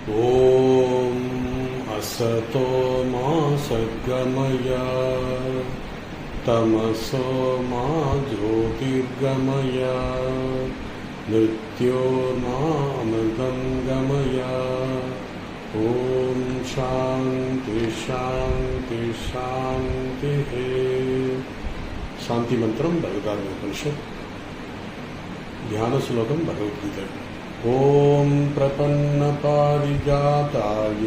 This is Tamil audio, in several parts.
ॐ असतो मा सद्गमय तमसो मा ज्योतिर्गमय मृत्योर्मामृतं गमय। ॐ शान्ति शान्ति शान्तिः। शांति मंत्रम बृहदारण्योपनिषत् ध्यान श्लोकम भगवद्गीता। ओम प्रपन्नपारिजाताय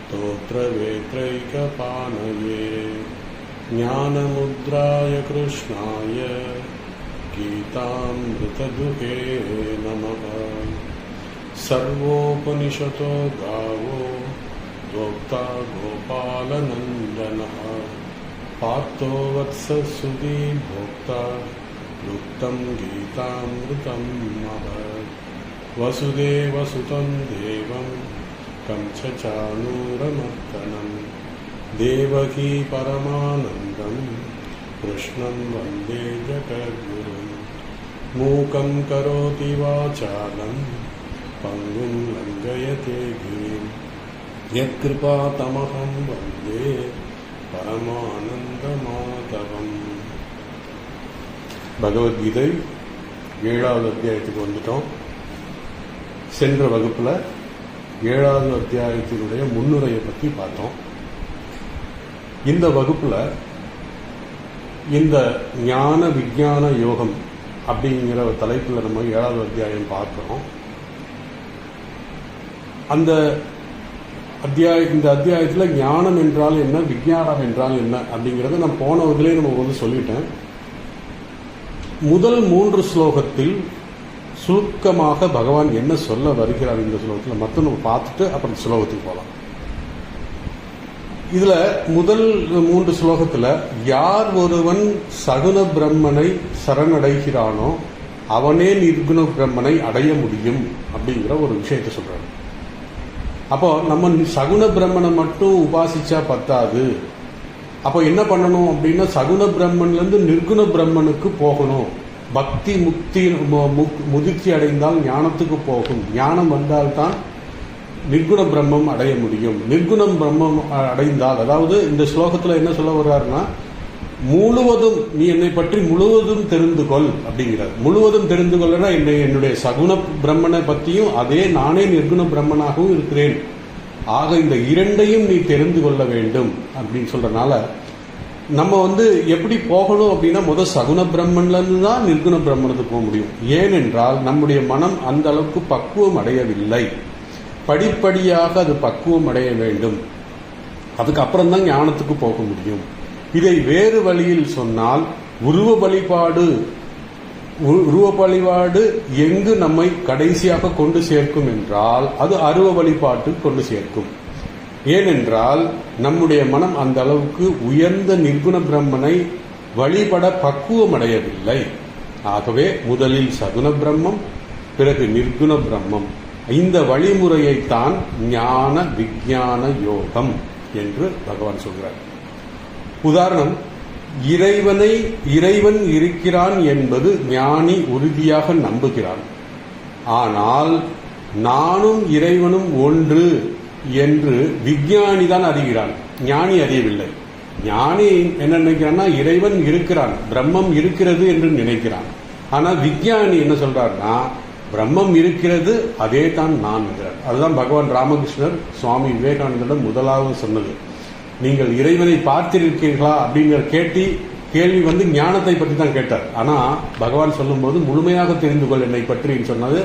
स्तोत्रवेत्रैकपाणये ज्ञानमुद्राय कृष्णाय गीतामृतदुहे नमः। सर्वोपनिषतो गावो दोक्ता गोपालनन्दनः पार्थो वत्स सुधी भोक्ता लुप्तं गीतामृतं महत्। वसुदेवसुतं देवं कंसचाणूरमर्दनं देवकी परमानन्दं कृष्णं वन्दे जगद्गुरुं। मूकं करोति वाचालं पङ्गुं लङ्घयते गिरिं यत्कृपातमहं वन्दे பரமானந்தமாதவம். பகவத்கீதை 7வது அத்தியாயத்துக்கு வந்துட்டோம். சென்ற வகுப்புல 7வது அத்தியாயத்தினுடைய முன்னுரையை பற்றி பார்த்தோம். இந்த வகுப்புல இந்த ஞான விஞ்ஞான யோகம் அப்படிங்கிற தலைப்புல நம்ம 7வது அத்தியாயம் பார்க்கிறோம். இந்த அத்தியாயத்தில் ஞானம் என்றால் என்ன, விஞ்ஞானம் என்றால் என்ன அப்படிங்கிறத நான் போன வகுப்பிலே நம்ம சொல்லிட்டேன். முதல் 3 ஸ்லோகத்தில் சுருக்கமாக பகவான் என்ன சொல்ல வருகிறார் இந்த ஸ்லோகத்தில் மட்டும் நம்ம பார்த்துட்டு அப்புறம் ஸ்லோகத்துக்கு போகலாம். இதுல முதல் 3 ஸ்லோகத்தில் யார் ஒருவன் சகுன பிரம்மனை சரணடைகிறானோ அவனே நிர்குண பிரம்மனை அடைய முடியும் அப்படிங்கிற ஒரு விஷயத்தை சொல்றாரு. அப்போ நம்ம சகுன பிரம்மனை மட்டும் உபாசிச்சா பத்தாது. அப்போ என்ன பண்ணணும் அப்படின்னா சகுன பிரம்மன்ல இருந்து நிர்குண பிரம்மனுக்கு போகணும். பக்தி முக்தி முதிர்ச்சி அடைந்தால் ஞானத்துக்கு போகும். ஞானம் வந்தால்தான் நிர்குண பிரம்மம் அடைய முடியும். நிர்குணம் பிரம்மம் அடைந்தால், அதாவது இந்த ஸ்லோகத்துல என்ன சொல்ல வர்றாருன்னா, முழுவதும் நீ என்னை பற்றி முழுவதும் தெரிந்து கொள் அப்படிங்கிறார். முழுவதும் தெரிந்து கொள்ளனா என்னுடைய சகுன பிரம்மனை பற்றியும் அதே நானே நிர்குண பிரம்மனாகவும் இருக்கிறேன். ஆக இந்த இரண்டையும் நீ தெரிந்து கொள்ள வேண்டும் அப்படின்னு சொல்றதுனால நம்ம எப்படி போகணும் அப்படின்னா முதல் சகுன பிரம்மன்ல இருந்து தான் நிர்குண பிரம்மனுக்கு போக முடியும். ஏனென்றால் நம்முடைய மனம் அந்த அளவுக்கு பக்குவம் அடையவில்லை. படிப்படியாக அது பக்குவம் அடைய வேண்டும். அதுக்கு அப்புறம் தான் ஞானத்துக்கு போக முடியும். இதை வேறு வழியில் சொன்னால் உருவ வழிபாடு எங்கு நம்மை கடைசியாக கொண்டு சேர்க்கும் என்றால் அது அருவ வழிபாட்டு கொண்டு சேர்க்கும். ஏனென்றால் நம்முடைய மனம் அந்த அளவுக்கு உயர்ந்த நிர்குண பிரம்மனை வழிபட பக்குவம் அடையவில்லை. ஆகவே முதலில் சகுன பிரம்மம், பிறகு நிர்குண பிரம்மம். இந்த வழிமுறையைத்தான் ஞான விஞ்ஞான யோகம் என்று பகவான் சொல்கிறார். உதாரணம், இறைவன் இருக்கிறான் என்பது ஞானி உறுதியாக நம்புகிறான். ஆனால் நானும் இறைவனும் ஒன்று என்று விஞ்ஞானி தான் அறிகிறான், ஞானி அறியவில்லை. ஞானி என்ன நினைக்கிறான்னா இறைவன் இருக்கிறான், பிரம்மம் இருக்கிறது என்று நினைக்கிறான். ஆனால் விஞ்ஞானி என்ன சொல்றாருன்னா பிரம்மம் இருக்கிறது, அதே தான் நான் என்கிறார். அதுதான் பகவான் ராமகிருஷ்ணர் சுவாமி விவேகானந்தரிடம் முதலாவது சொன்னது. நீங்கள் இறைவனை பார்த்திருக்கீர்களா அப்படிங்கிற கேள்வி ஞானத்தை பற்றி தான் கேட்டார். ஆனா பகவான் சொல்லும் போது முழுமையாக தெரிந்து கொள் என்னை பற்றி சொன்னது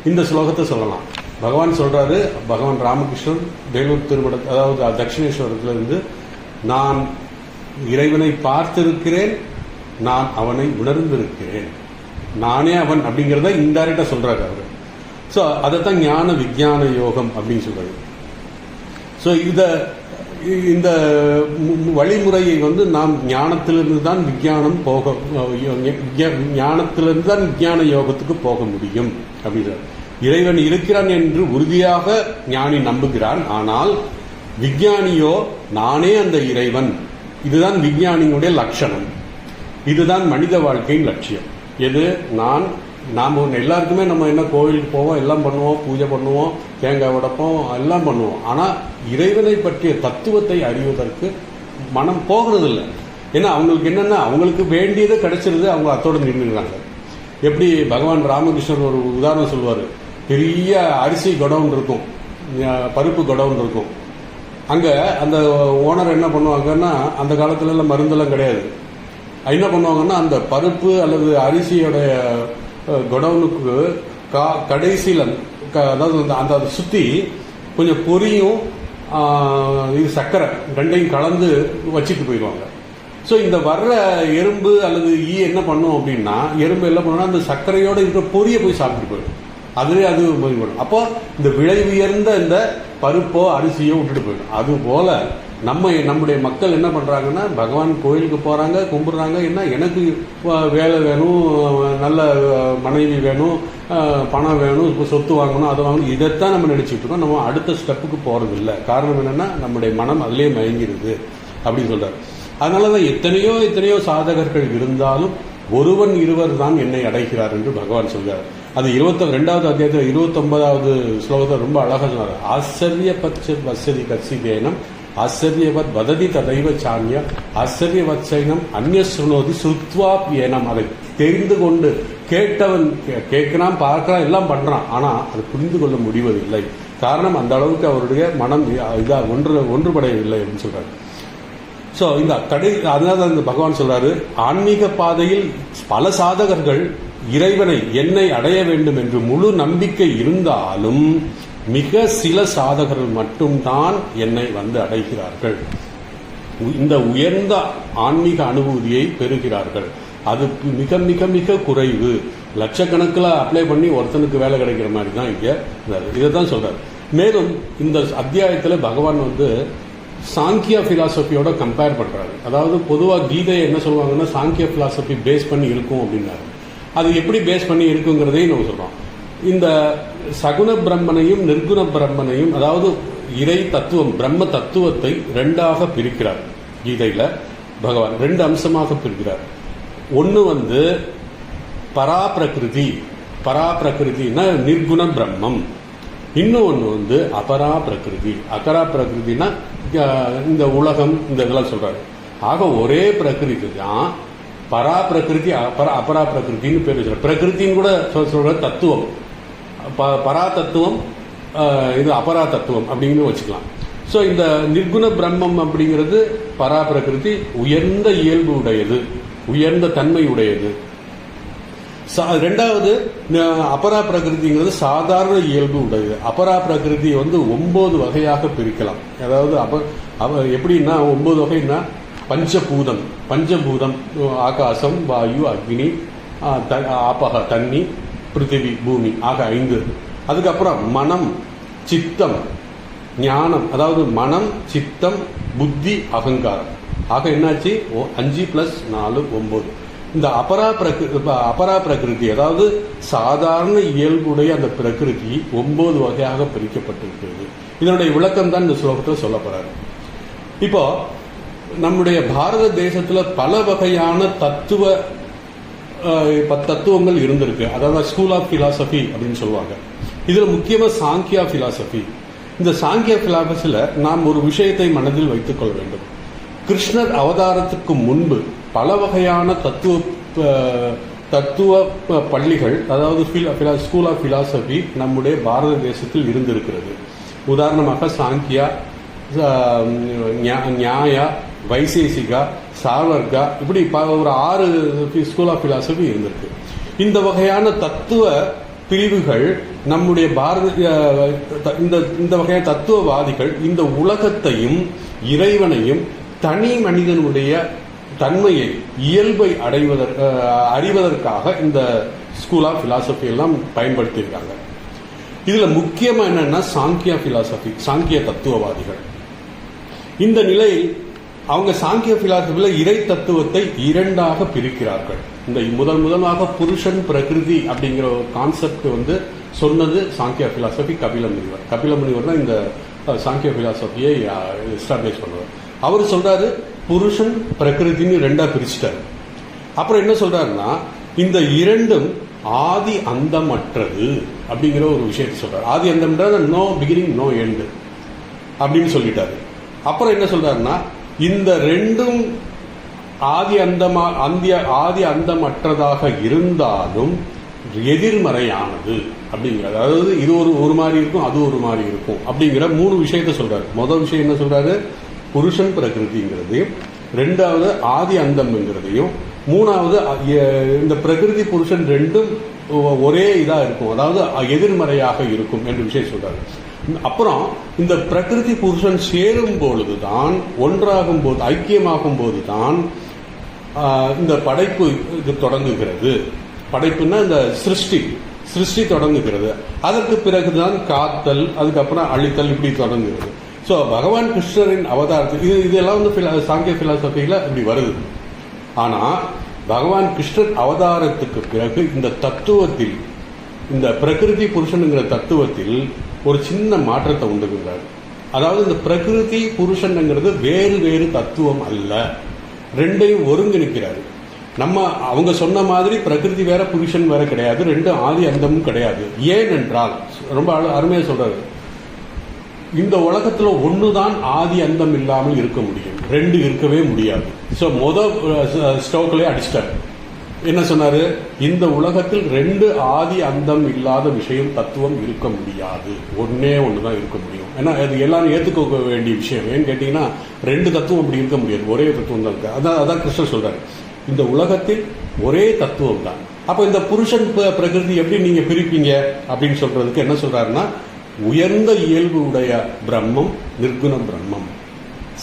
இந்த ஸ்லோகத்தை சொல்லலாம். பகவான் சொல்றாரு, பகவான் ராமகிருஷ்ணன் வேலூர் திருமண, அதாவது தட்சிணேஸ்வரத்திலிருந்து, நான் இறைவனை பார்த்திருக்கிறேன், நான் அவனை உணர்ந்திருக்கிறேன், நானே அவன் அப்படிங்கிறத இன்டைரக்டா சொல்றாரு அவரு. சோ அதைத்தான் ஞான விஞ்ஞான யோகம் அப்படின்னு சொல்றாரு. சோ இந்த வழிமுறையை நாம் ஞானத்திலிருந்து தான் ஞானத்திலிருந்து தான் விஞ்ஞான யோகத்துக்கு போக முடியும் அப்படின்றார். இறைவன் இருக்கிறான் என்று உறுதியாக ஞானி நம்புகிறான். ஆனால் விஞ்ஞானியோ நானே அந்த இறைவன். இதுதான் விஞ்ஞானியுடைய லட்சணம். இதுதான் மனித வாழ்க்கையின் லட்சியம். எது? நான் நாம் எல்லாருக்குமே நம்ம என்ன கோவிலுக்கு போவோம், எல்லாம் பண்ணுவோம், பூஜை பண்ணுவோம், தேங்காய் உடைப்போம், எல்லாம் பண்ணுவோம். ஆனால் இறைவனை பற்றிய தத்துவத்தை அறிவதற்கு மனம் போகிறதில்லை. ஏன்னா அவங்களுக்கு என்னென்னா அவங்களுக்கு வேண்டியதை கிடைச்சிருது, அவங்க அத்தோடு நின்றுக்கிறாங்க. எப்படி பகவான் ராமகிருஷ்ணர் ஒரு உதாரணம் சொல்லுவார். பெரிய அரிசி குடவுன் இருக்கும், பருப்பு குடவுன் இருக்கும். அங்கே அந்த ஓனர் என்ன பண்ணுவாங்கன்னா, அந்த காலத்துலலாம் மருந்தெல்லாம் கிடையாது. என்ன பண்ணுவாங்கன்னா அந்த பருப்பு அல்லது அரிசியோடைய குடவுனுக்கு கடைசியில் அதாவது அந்த அதை சுற்றி கொஞ்சம் பொரியும் இது சர்க்கரை ரெண்டையும் கலந்து வச்சுட்டு போயிடுவாங்க. ஸோ இந்த வர்ற எறும்பு அல்லது என்ன பண்ணும் அப்படின்னா, எறும்பு என்ன பண்ணணும்னா அந்த சர்க்கரையோடு இருக்கிற பொரியை போய் சாப்பிட்டு போயிடும். அதுவே அது போயிடும். அப்போ இந்த விலை உயர்ந்த இந்த பருப்போ அரிசியோ விட்டுட்டு போயிடும். அதுபோல நம்முடைய மக்கள் என்ன பண்ணுறாங்கன்னா, பகவான் கோயிலுக்கு போகிறாங்க, கும்பிட்றாங்க. என்ன எனக்கு வேலை வேணும், நல்ல மனைவி வேணும், பணம் வேணும், இப்போ சொத்து வாங்கணும், அதை வாங்கணும், இதைத்தான் நம்ம நினச்சிட்டு இருக்கோம். நம்ம அடுத்த ஸ்டெப்புக்கு போகிறதில்ல. காரணம் என்னென்னா நம்முடைய மனம் அதிலே மயங்கிடுது அப்படின்னு சொல்கிறார். அதனால தான் எத்தனையோ சாதகர்கள் இருந்தாலும் ஒருவன் இருவர் தான் என்னை அடைகிறார் என்று பகவான் சொல்கிறார். அது 22வது அத்தியாயத்தில் 29வது ஸ்லோகத்தில் ரொம்ப அழகாக சொன்னார். ஆச்சரியபட்ச வசதி கட்சிதேனம் ஆச்சரியவத் வததி ததைவ சான்ய ஆச்சரியவச்சைனம் அந்நிய சுனோதி சுத்வா ஏனம். அதை தெரிந்து கொண்டு கேட்டவன் கேட்கிறான், பார்க்கிறான், எல்லாம் பண்றான். ஆனா அது புரிந்து கொள்ள முடிவதில்லை. காரணம் அந்த அளவுக்கு அவருடைய மனம் ஒன்றுபடையவில்லை அப்படின்னு சொல்றாரு. ஸோ இந்த அதனால இந்த பகவான் சொல்றாரு, ஆன்மீக பாதையில் பல சாதகர்கள் இறைவனை என்னை அடைய வேண்டும் என்று முழு நம்பிக்கை இருந்தாலும் மிக சில சாதகர்கள் மட்டும்தான் என்னை வந்து அடைகிறார்கள். இந்த உயர்ந்த ஆன்மீக அனுபூதியை பெறுகிறார்கள். அது மிக மிக மிக குறைவு. லட்சக்கணக்கில் அப்ளை பண்ணி ஒருத்தனுக்கு வேலை கிடைக்கிற மாதிரி தான் இங்கே இதை தான் சொல்றாரு. மேலும் இந்த அத்தியாயத்தில் பகவான் வந்து சாங்கியா பிலாசபியோட கம்பேர் பண்றாரு. அதாவது பொதுவாக கீதையை என்ன சொல்லுவாங்கன்னா, சாங்கிய பிலாசபி பேஸ் பண்ணி இருக்கும் அப்படின்னாரு. அது எப்படி பேஸ் பண்ணி இருக்குங்கிறதையும் நம்ம சொல்றோம். இந்த சகுண பிரம்மனையும் நிர்குண பிரம்மனையும், அதாவது இறை தத்துவம் பிரம்ம தத்துவத்தை ரெண்டாக பிரிக்கிறார். கீதையில பகவான் ரெண்டு அம்சமாக பிரிக்கிறார். ஒன்று வந்து பராபிரகிருதினா நிர்குண பிரம்மம், இன்னொன்று வந்து அபரா பிரகிருதி. அகரா பிரகிருதினா இந்த உலகம், இந்த இதெல்லாம் சொல்றாரு. ஆக ஒரே பிரகிருதி தான் பரா பிரகிருதி அபரா பிரகிருத்தின்னு பேர் வச்சுருக்காரு. பிரகிருத்தின்னு கூட சொல்ற தத்துவம், பரா தத்துவம், இது அபரா தத்துவம் அப்படின்னு வச்சுக்கலாம். ஸோ இந்த நிர்குண பிரம்மம் அப்படிங்கிறது பரா பிரகிருதி, உயர்ந்த இயல்பு உடையது, உயர்ந்த தன்மை உடையது. ரெண்டாவது அபரா பிரகிருதிங்கிறது சாதாரண இயல்பு உடையது. அபரா பிரகிருதி வந்து 9 வகையாக பிரிக்கலாம். அதாவது எப்படின்னா 9 வகைன்னா பஞ்சபூதம் ஆகாசம், வாயு, அக்னி, ஆபக தண்ணி, பிருத்திவி, பூமி ஆக 5. அதுக்கப்புறம் மனம், சித்தம், ஞானம். அதாவது மனம், சித்தம், புத்தி, அகங்காரம் ஆக என்னாச்சு 5 + 4 9. இந்த அபரா பிரகிருதி அதாவது சாதாரண இயல்புடைய அந்த பிரகிருதி 9 வகையாக பிரிக்கப்பட்டிருக்கிறது. இதனுடைய விளக்கம் தான் இந்த ஸ்லோகத்தில் சொல்லப்படுறாரு. இப்போ நம்முடைய பாரத தேசத்துல பல வகையான தத்துவங்கள் இருந்திருக்கு. அதாவது ஸ்கூல் ஆஃப் பிலாசபி அப்படின்னு சொல்லுவாங்க. இதுல முக்கியமா சாங்கியா பிலாசபி. இந்த சாங்கியா பிலாசபில நாம் ஒரு விஷயத்தை மனதில் வைத்துக் கொள்ள வேண்டும். கிருஷ்ணர் அவதாரத்துக்கு முன்பு பல வகையான தத்துவ பள்ளிகள், அதாவது ஸ்கூல் ஆஃப் பிலாசபி நம்முடைய பாரத தேசத்தில் இருந்திருக்கிறது. உதாரணமாக சாங்கியா, நியாயா, வைசேசிகா, சார்வர்கா, இப்படி ஒரு 6 ஸ்கூல் ஆஃப் பிலாசபி இருந்திருக்கு. இந்த வகையான தத்துவ பிரிவுகள் நம்முடைய இந்த வகையான தத்துவவாதிகள் இந்த உலகத்தையும் இறைவனையும் தனி மனிதனுடைய தன்மையை, இயல்பை அறிவதற்காக இந்த ஸ்கூல் ஆஃப் பிலாசபி எல்லாம் பயன்படுத்தியிருக்காங்க. இதுல முக்கியமா என்னன்னா சாங்கியா பிலாசபி, சாங்கிய தத்துவவாதிகள். இந்த நிலையில் அவங்க சாங்கிய பிலாசபில இறை தத்துவத்தை 2ஆக பிரிக்கிறார்கள். இந்த முதலாக புருஷன் பிரகிருதி அப்படிங்கிற ஒரு கான்செப்ட் வந்து சொன்னது சாங்கியா பிலாசபி கபில முனிவர் தான் இந்த சாங்கிய பிலாசபியை எஸ்டாப்ளிஷ் பண்ணுவார். அவர் சொல்றாரு புருஷன் பிரகிருதின்னு 2ஆ பிரிச்சுட்டாரு. அப்புறம் என்ன சொல்றாருன்னா, இந்த 2ம் ஆதி அந்தமற்றது அப்படிங்கிற ஒரு விஷயத்தை சொல்றாரு. ஆதி அந்தம்ன்றது நோ பிகினிங் நோ எண்டு அப்படின்னு சொல்லிட்டாரு. அப்புறம் என்ன சொல்றாருன்னா, இந்த ரெண்டும் ஆதி அந்தமற்றதாக இருந்தாலும் எதிர்மறையானது அப்படிங்கிறது. அதாவது இது ஒரு மாதிரி இருக்கும், அது ஒரு மாதிரி இருக்கும் அப்படிங்கிற 3 விஷயத்த சொல்றாரு. முதல் விஷயம் என்ன சொல்றாரு, புருஷன் பிரகிருதிங்கிறதையும், ரெண்டாவது ஆதி அந்தம்ங்கிறதையும், மூணாவது இந்த பிரகிருதி புருஷன் ரெண்டும் ஒரே இதா இருக்கும், அதாவது எதிர்மறையாக இருக்கும் என்று விஷயம் சொல்றாரு. அப்புறம் இந்த பிரகிருதி புருஷன் சேரும் பொழுதுதான், ஒன்றாகும் போது, ஐக்கியமாகும் போதுதான் இந்த படைப்பு இது தொடங்குகிறது. படைப்புன்னா இந்த சிருஷ்டி தொடங்குகிறது. அதற்கு பிறகுதான் காத்தல், அதுக்கப்புறம் அழித்தல், இப்படி தொடங்குகிறது. ஸோ பகவான் கிருஷ்ணரின் அவதாரத்தில் இதெல்லாம் வந்து சாங்கிய பிலாசபியில இப்படி வருது. ஆனா பகவான் கிருஷ்ணர் அவதாரத்துக்கு பிறகு இந்த தத்துவத்தில், இந்த பிரகிருதி புருஷனுங்கிற தத்துவத்தில் ஒரு சின்ன மாற்றத்தை உண்டுகிறார். அதாவது இந்த பிரகிருதி புருஷன்ங்கிறது வேறு வேறு தத்துவம் அல்ல, ரெண்டையும் ஒருங்கிணைக்கிறாரு. நம்ம அவங்க சொன்ன மாதிரி பிரகிருதி வேற புருஷன் வேற கிடையாது, ரெண்டும் ஆதி அந்தமும் கிடையாது. ஏனென்றால் ரொம்ப அருமையா சொல்றாரு, இந்த உலகத்துல ஒண்ணுதான் ஆதி அந்தம் இல்லாமல் இருக்க முடியும், ரெண்டு இருக்கவே முடியாது. ஸோ ஸ்டோக்லேயே அடிச்சிட்டாரு. என்ன சொன்னாரு, இந்த உலகத்தில் ரெண்டு ஆதி அந்தம் இல்லாத விஷயம் தத்துவம் இருக்க முடியாது, ஒன்னே ஒண்ணுதான் இருக்க முடியும். ஏன்னா அது எல்லாரும் ஏத்துக்க வேண்டிய விஷயம். ஏன்னு கேட்டீங்கன்னா ரெண்டு தத்துவம் அப்படி இருக்க முடியாது, ஒரே தத்துவம் தான் இருக்கு. அதான் கிருஷ்ணர் சொல்றாரு, இந்த உலகத்தில் ஒரே தத்துவம் தான். அப்ப இந்த புருஷன் பிரகிருதி எப்படி நீங்க பிரிப்பீங்க அப்படின்னு சொல்றதுக்கு என்ன சொல்றாருன்னா, உயர்ந்த இயல்பு உடைய பிரம்மம் நிர்குண பிரம்மம்,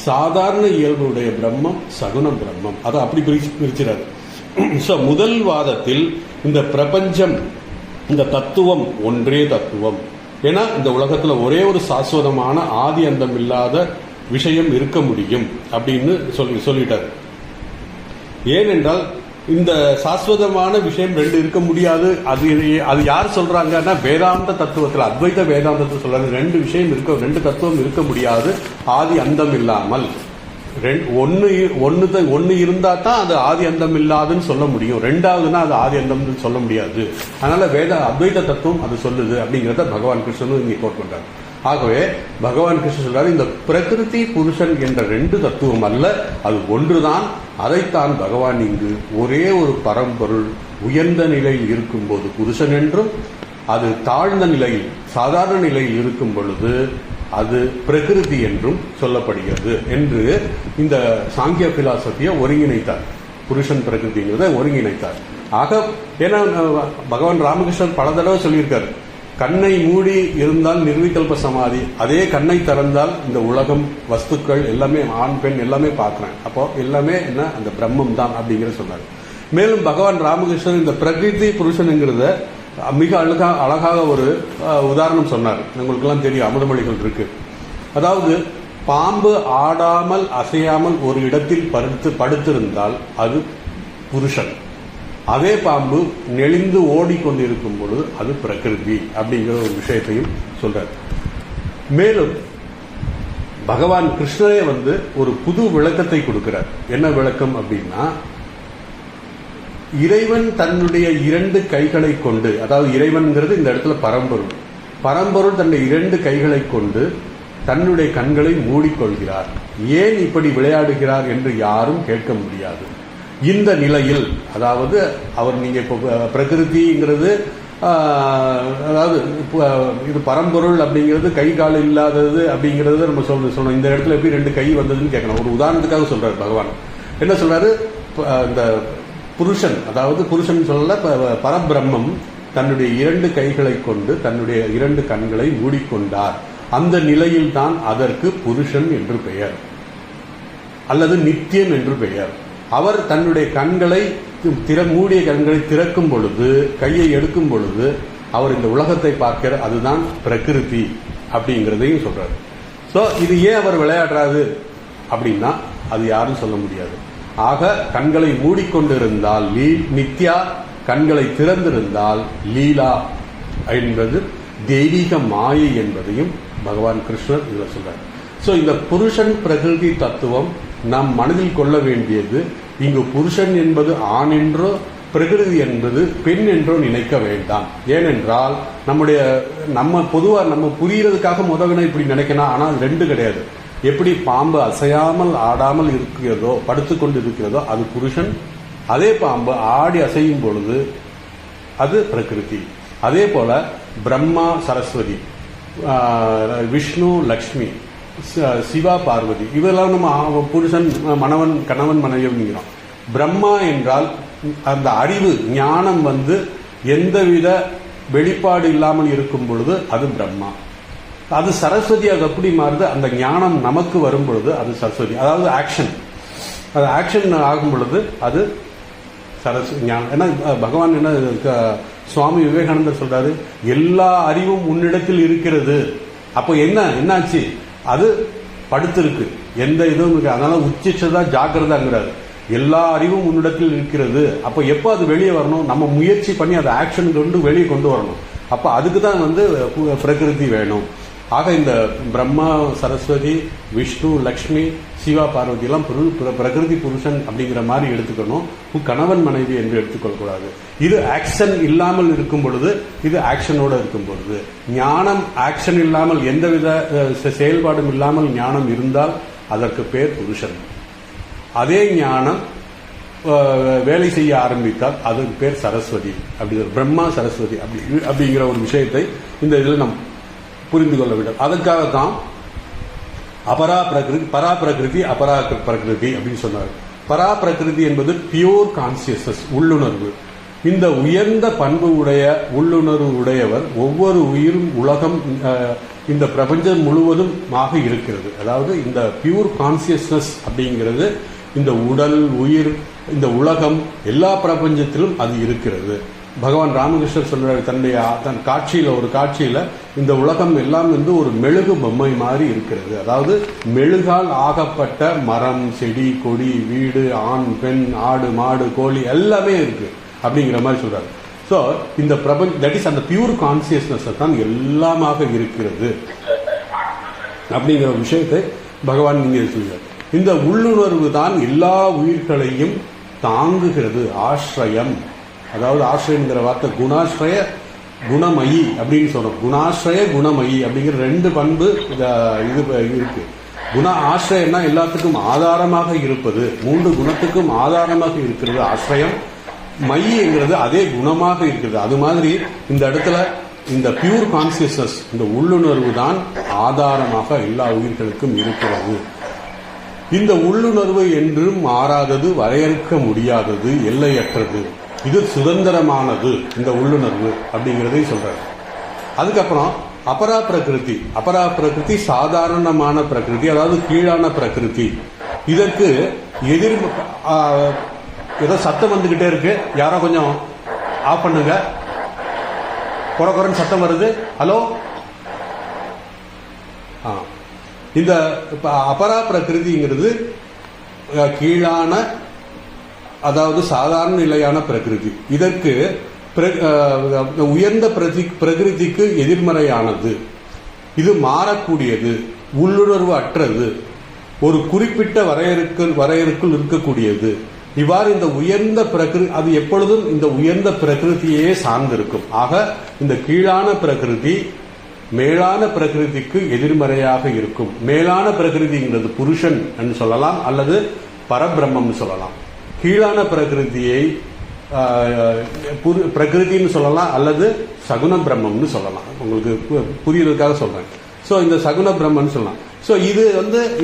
சாதாரண இயல்பு உடைய பிரம்மம் சகுண பிரம்மம். அதை அப்படி பிரிச்சுறாரு. முதல் வாதத்தில் இந்த பிரபஞ்சம், இந்த தத்துவம் ஒன்றே தத்துவம். ஏன்னா இந்த உலகத்துல ஒரே ஒரு சாஸ்வதமான ஆதி அந்தம் இல்லாத விஷயம் இருக்க முடியும் அப்படின்னு சொல்லிட்டாரு. ஏனென்றால் இந்த சாஸ்வதமான விஷயம் ரெண்டு இருக்க முடியாது. அது யார் சொல்றாங்கன்னா, வேதாந்த தத்துவத்தில், அத்வைத வேதாந்தத்தில் சொல்றாங்க, ரெண்டு விஷயம் இருக்க, ரெண்டு தத்துவம் இருக்க முடியாது ஆதி அந்தம் இல்லாமல். ஒன்னு இருந்தா தான் அது ஆதி அந்தம் இல்லாதுன்னு சொல்ல முடியும், ரெண்டாவதுன்னா அது ஆதி அந்தம் சொல்ல முடியாது. அதனால அத்வைத தத்துவம் அது சொல்லுது அப்படிங்கிறத பகவான் கிருஷ்ணனும் இங்கே கோட் பண்றாரு. ஆகவே பகவான் கிருஷ்ணன் சொல்றாரு, இந்த பிரகிருதி புருஷன் என்ற ரெண்டு தத்துவம் அல்ல, அது ஒன்றுதான். அதைத்தான் பகவான் இங்கு ஒரே ஒரு பரம்பொருள் உயர்ந்த நிலையில் இருக்கும் போது புருஷன் என்றும், அது தாழ்ந்த நிலையில் சாதாரண நிலையில் இருக்கும் பொழுது அது பிரகிருதி என்றும் சொல்லப்படுகிறது என்று இந்த சாங்கிய பிலாசபியை ஒருங்கிணைத்தார். புருஷன் பிரகிருதிங்கிறத ஒருங்கிணைத்தார். ஆக ஏன்னா பகவான் ராமகிருஷ்ணன் பல தடவை சொல்லியிருக்காரு, கண்ணை மூடி இருந்தால் நிர்விகல்ப சமாதி, அதே கண்ணை திறந்தால் இந்த உலகம் வஸ்துக்கள் எல்லாமே ஆண் பெண் எல்லாமே பார்க்கிறேன், அப்போ எல்லாமே என்ன அந்த பிரம்மம் தான் அப்படிங்கிற சொன்னார். மேலும் பகவான் ராமகிருஷ்ணன் இந்த பிரகிருதி புருஷனுங்கிறத மிக அழகாக ஒரு உதாரணம் சொன்னார். உங்களுக்கு எல்லாம் தெரியும், அமுதமொழிகள் இருக்கு. அதாவது பாம்பு ஆடாமல் அசையாமல் ஒரு இடத்தில் படுத்திருந்தால் அது புருஷன், அதே பாம்பு நெளிந்து ஓடிக்கொண்டிருக்கும் பொழுது அது பிரகிருதி அப்படிங்கிற ஒரு விஷயத்தையும் சொல்றார். மேலும் பகவான் கிருஷ்ணரே ஒரு புது விளக்கத்தை கொடுக்கிறார். என்ன விளக்கம் அப்படின்னா, இறைவன் தன்னுடைய இரண்டு கைகளை கொண்டு, அதாவது இறைவன்கிறது இந்த இடத்துல பரம்பொருள் தன்னுடைய இரண்டு கைகளை கொண்டு தன்னுடைய கண்களை மூடிக்கொள்கிறார். ஏன் இப்படி விளையாடுகிறார் என்று யாரும் கேட்க முடியாது. இந்த நிலையில், அதாவது அவர் நீங்க இப்போ பிரகிருதிங்கிறது, அதாவது இது பரம்பொருள் அப்படிங்கிறது கை கால் இல்லாதது அப்படிங்கிறது நம்ம சொல்லணும். இந்த இடத்துல எப்படி ரெண்டு கை வந்ததுன்னு கேட்கணும். ஒரு உதாரணத்துக்காக சொல்றாரு பகவான். என்ன சொல்றாரு, இந்த புருஷன், அதாவது புருஷன் சொல்லல, பரபிரம்மம் தன்னுடைய இரண்டு கைகளை கொண்டு தன்னுடைய இரண்டு கண்களை மூடிக்கொண்டார். அந்த நிலையில் தான் அதற்கு புருஷன் என்று பெயர், அல்லது நித்தியம் என்று பெயர். அவர் தன்னுடைய கண்களை மூடிய கண்களை திறக்கும் பொழுது, கையை எடுக்கும் பொழுது அவர் இந்த உலகத்தை பார்க்கிற, அதுதான் பிரகிருதி அப்படிங்கிறதையும் சொல்றாரு. சோ இது ஏன் அவர் விளையாடுறாரு அப்படின்னா அது யாரும் சொல்ல முடியாது. ஆக கண்களை மூடிக்கொண்டிருந்தால் நித்யா, கண்களை திறந்திருந்தால் லீலா என்பது தெய்வீக மாயை என்பதையும் பகவான் கிருஷ்ணர் இதில் சொல்றார். சோ இந்த புருஷன் பிரகிருதி தத்துவம் நாம் மனதில் கொள்ள வேண்டியது, இங்கு புருஷன் என்பது ஆண் என்றோ பிரகிருதி என்பது பெண் என்றோ நினைக்க வேண்டாம். ஏனென்றால் நம்ம பொதுவாக நம்ம புரியறதுக்காக முதல்ல இப்படி நினைக்கணும். ஆனால் ரெண்டு கிடையாது. எப்படி பாம்பு அசையாமல் ஆடாமல் இருக்கிறதோ, படுத்துக்கொண்டு இருக்கிறதோ, அது புருஷன். அதே பாம்பு ஆடி அசையும் பொழுது அது பிரகிருதி. அதே போல பிரம்மா சரஸ்வதி, விஷ்ணு லக்ஷ்மி, சிவா பார்வதி, இதெல்லாம் நம்ம புருஷன் மணவன் கணவன் மனைவிங்கிறோம். பிரம்மா என்றால் அந்த அறிவு ஞானம் எந்தவித வெளிப்பாடு இல்லாமல் இருக்கும் பொழுது அது பிரம்மா. அது சரஸ்வதி. அது எப்படி மாறுது? அந்த ஞானம் நமக்கு வரும் பொழுது அது சரஸ்வதி. அதாவது ஆக்ஷன், அது ஆக்ஷன் ஆகும் பொழுது அது சரஸ்வதி ஞானம். ஏன்னா பகவான் என்ன சுவாமி விவேகானந்தர் சொல்றாரு, எல்லா அறிவும் உன்னிடத்தில் இருக்கிறது. அப்போ என்னாச்சு? அது படுத்திருக்கு, எந்த இதுவும் இருக்கு. அதனால உச்சிச்சதா ஜாக்கிரதாங்கிறாரு. எல்லா அறிவும் உன்னிடத்தில் இருக்கிறது. அப்போ எப்போ அது வெளியே வரணும்? நம்ம முயற்சி பண்ணி அதை ஆக்ஷன் கொண்டு வெளியே கொண்டு வரணும். அப்போ அதுக்கு தான் பிரகிருதி வேணும். ஆக இந்த பிரம்மா சரஸ்வதி, விஷ்ணு லக்ஷ்மி, சிவா பார்வதி எல்லாம் பிரகிருதி புருஷன் அப்படிங்கிற மாதிரி எடுத்துக்கணும். கணவன் மனைவி என்று எடுத்துக்கொள்ளக்கூடாது. இது ஆக்ஷன் இல்லாமல் இருக்கும் பொழுது, இது ஆக்ஷனோட இருக்கும் பொழுது. ஞானம் ஆக்ஷன் இல்லாமல், எந்தவித செயல்பாடும் இல்லாமல் ஞானம் இருந்தால் அதற்கு பேர் புருஷன். அதே ஞானம் வேலை செய்ய ஆரம்பித்தால் அதுக்கு பேர் சரஸ்வதி. அப்படி பிரம்மா சரஸ்வதி அப்படிங்கிற ஒரு விஷயத்தை இந்த இதில் நாம் புரிந்து கொள்ள வேண்டும். அதற்காகத்தான் அபரா பிரகிருதி, பரா பிரகிருதி, அபரா பிரகிருதி அப்படின்னு சொன்னார். பரா பிரகிருதி என்பது பியூர் கான்சியஸ்னஸ், உள்ளுணர்வு. இந்த உயர்ந்த பண்பு உடைய உள்ளுணர்வு உடையவர் ஒவ்வொரு உயிரும் உலகம் இந்த பிரபஞ்சம் முழுவதும் இருக்கிறது. அதாவது இந்த பியூர் கான்சியஸ்னஸ் அப்படிங்கிறது இந்த உடல், உயிர், இந்த உலகம், எல்லா பிரபஞ்சத்திலும் அது இருக்கிறது. பகவான் ராமகிருஷ்ணர் சொல்றாரு தன் காட்சியில, ஒரு காட்சியில இந்த உலகம் எல்லாம் ஒரு மெழுகு பொம்மை மாதிரி இருக்கிறது. அதாவது மெழுகால் ஆகப்பட்ட மரம், செடி, கொடி, வீடு, ஆண், பெண், ஆடு, மாடு, கோழி எல்லாமே இருக்கு அப்படிங்கிற மாதிரி சொல்றாரு. ஸோ இந்த பிரபஞ்சம், தட் இஸ் அந்த பியூர் கான்சியஸ்னஸ் தான் எல்லாமாக இருக்கிறது அப்படிங்கிற விஷயத்தை பகவான் இங்கே சொல்றார். இந்த உள்ளுணர்வு தான் எல்லா உயிர்களையும் தாங்குகிறது. ஆශ්‍රயம், அதாவது ஆශ්‍රயங்கிற வார்த்தை குணாශ්‍රய குணமயி அப்படின்னு சொல்றோம். குணாශ්‍රய குணமயி அப்படிங்கிற ரெண்டு பண்பு இது இருக்கு. குண ஆශ්‍රயம்னா எல்லாத்துக்கும் ஆதாரமாக இருப்பது, மூன்று குணத்துக்கும் ஆதாரமாக இருக்கிறது ஆශ්‍රயம். மைங்கிறது அதே குணமாக இருக்கிறது. அது மாதிரி இந்த இடத்துல இந்த பியூர் கான்சியஸ்னஸ், இந்த உள்ளுணர்வு தான் ஆதாரமாக எல்லா உயிர்களுக்கும் இருக்கிறது. இந்த உள்ளுணர்வு என்றும் மாறாதது, வரையறுக்க முடியாதது, எல்லையற்றது. இது சுதந்திரமானது இந்த உள்ளுணர்வு அப்படிங்கிறதை சொல்றாரு. அதுக்கப்புறம் அபரா பிரகிருதி. அபரா பிரகிருதி சாதாரணமான பிரகிருதி, அதாவது கீழான பிரகிருதி. இதற்கு எதிர் ஏதோ சத்தம் வந்துகிட்டே இருக்கு, யாரோ கொஞ்சம் ஆஃப் பண்ணுங்க. குறக்குறன்னு சத்தம் வருது. ஹலோ. இந்த அபரா பிரகிருதிங்கிறது கீழான, அதாவது சாதாரண நிலையான பிரகிருதி. இதற்கு உயர்ந்த பிரகிருதிக்கு எதிர்மறையானது. இது மாறக்கூடியது, உள்ளுணர்வு அற்றது, ஒரு குறிப்பிட்ட வரையறுக்குள் இருக்கக்கூடியது. இவ்வாறு இந்த உயர்ந்த பிரகிருதி அது எப்பொழுதும் இந்த உயர்ந்த பிரகிருதியே சார்ந்திருக்கும். ஆக இந்த கீழான பிரகிருதி மேலான பிரகிருதிக்கு எதிர்மறையாக இருக்கும். மேலான பிரகிருதிங்கிறது புருஷன் என்று சொல்லலாம், அல்லது பரபிரம்மம் சொல்லலாம். கீழான பிரகிருதியை பிரகிருதின்னு சொல்லலாம், அல்லது சகுன பிரம்மம்னு சொல்லலாம். உங்களுக்கு புரியறதுக்காக சொல்றேன். ஸோ இந்த சகுன பிரம்மன் சொல்லலாம். ஸோ இது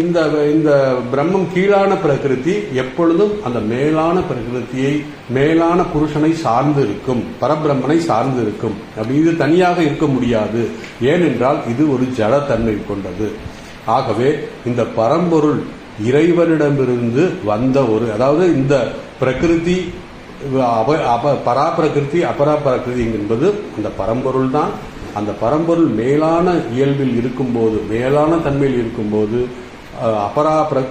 இந்த பிரம்மம் கீழான பிரகிருதி எப்பொழுதும் அந்த மேலான பிரகிருதியை, மேலான புருஷனை சார்ந்து இருக்கும், பரபிரம்மனை சார்ந்து இருக்கும். அப்படி இது தனியாக இருக்க முடியாது. ஏனென்றால் இது ஒரு ஜடத்தன்மை கொண்டது. ஆகவே இந்த பரம்பொருள் இறைவனிடமிருந்து வந்த ஒரு, அதாவது இந்த பிரகிருதி பரா பிரகிருதி பரா பிரகிருதி என்பது அந்த பரம்பொருள் தான். அந்த பரம்பொருள் மேலான இயல்பில் இருக்கும்போது, மேலான தன்மையில் இருக்கும்போது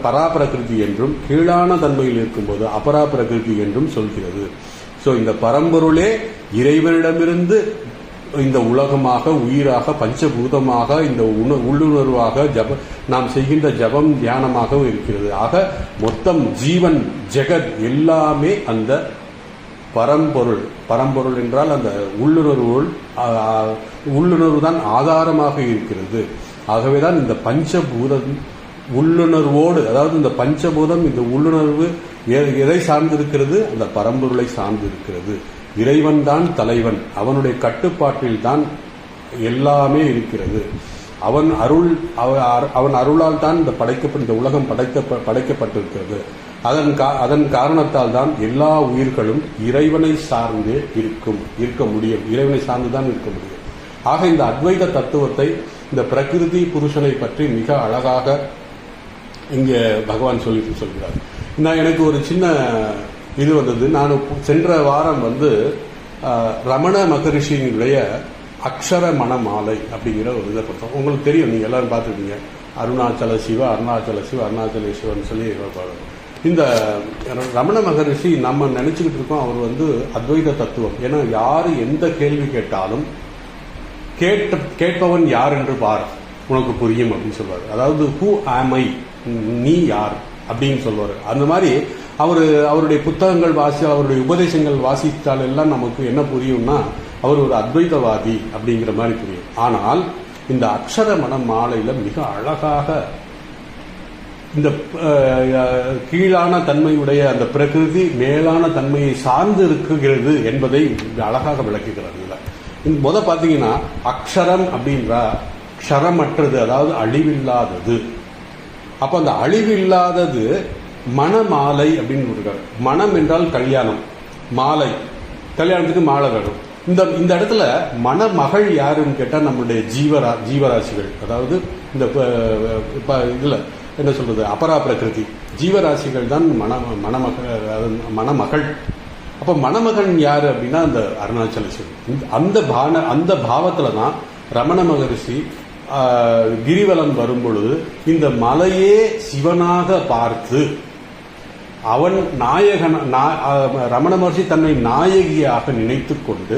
பரா பிரகிருதி என்றும், கீழான தன்மையில் இருக்கும்போது அபரா பிரகிருதி என்றும் சொல்கிறது. ஸோ இந்த பரம்பொருளே இறைவனிடமிருந்து இந்த உலகமாக, உயிராக, பஞ்சபூதமாக, இந்த உள்ளுணர்வாக நாம் செய்கின்ற ஜபம் தியானமாக இருக்கிறது. ஆக மொத்தம் ஜீவன், ஜெகத் எல்லாமே அந்த பரம்பொருள். பரம்பொருள் என்றால் அந்த உள்ளுணர்வு தான் ஆதாரமாக இருக்கிறது. ஆகவேதான் இந்த பஞ்சபூதம் உள்ளுணர்வோடு, அதாவது இந்த பஞ்சபூதம் இந்த உள்ளுணர்வு எதை சார்ந்திருக்கிறது? அந்த பரம்பொருளை சார்ந்திருக்கிறது. இறைவன் தான் தலைவன், அவனுடைய கட்டுப்பாட்டில் தான் எல்லாமே இருக்கிறது. அவன் அருளால் தான் இந்த உலகம் படைக்கப்பட்டிருக்கிறது. அதன் காரணத்தால் தான் எல்லா உயிர்களும் இறைவனை சார்ந்தே இருக்க முடியும். இறைவனை சார்ந்துதான் இருக்க முடியும். ஆக இந்த அத்வைத தத்துவத்தை, இந்த பிரகிருதி புருஷனை பற்றி மிக அழகாக இங்கே பகவான் சொல்கிறார். எனக்கு ஒரு சின்ன இது வந்தது. நான் சென்ற வாரம் ரமண மகரிஷியினுடைய அக்ஷர மணமாலை அப்படிங்கிற ஒரு இதை பார்த்தோம். உங்களுக்கு தெரியும், நீங்க எல்லாரும் பார்த்துருக்கீங்க. அருணாச்சல சிவ அருணாச்சல சிவ அருணாச்சல சிவன் சொல்லி இந்த ரமண மகரிஷி நம்ம நினைச்சுக்கிட்டு இருக்கோம் அவர் அத்வைத தத்துவம். ஏன்னா யாரு எந்த கேள்வி கேட்டாலும் கேட்பவன் யார் என்று பார், உனக்கு புரியும் அப்படின்னு சொல்வார். அதாவது ஹூ ஆம் ஐ, நீ யார் அப்படின்னு சொல்வார். அந்த மாதிரி அவருடைய புத்தகங்கள் அவருடைய உபதேசங்கள் வாசித்தால் எல்லாம் நமக்கு என்ன புரியும்னா அவர் ஒரு அத்வைதவாதி அப்படிங்கிற மாதிரி புரியும். ஆனால் இந்த அக்ஷர மனம் மாலையில மிக அழகாக இந்த கீழான தன்மையுடைய அந்த பிரகிருதி மேலான தன்மையை சார்ந்து இருக்கிறது என்பதை அழகாக விளக்குகிறார். பாத்தீங்கன்னா அக்ஷரம் அப்படின்றா க்ஷரமற்றது, அதாவது அழிவில்லாதது. அப்ப அந்த அழிவில்லாதது மணமாலை அப்படின்னு இருக்காரு. மனம் என்றால் கல்யாணம், மாலை கல்யாணத்துக்கு மாலை வேணும். இந்த இடத்துல மணமகள் யாருன்னு கேட்டா நம்மளுடைய ஜீவராசிகள். அதாவது இந்த இதுல என்ன சொல்றது, அபரா பிரகிருதி ஜீவராசிகள் தான் மணமகள். அப்ப மணமகன் யாரு அப்படின்னா அந்த அருணாச்சல சிவன். அந்த பாவத்துல தான் ரமண மகரிஷி கிரிவலம் வரும் பொழுது இந்த மலையே சிவனாக பார்த்து அவன் ரமண மகர்ஷி தன்னை நாயகியாக நினைத்து கொண்டு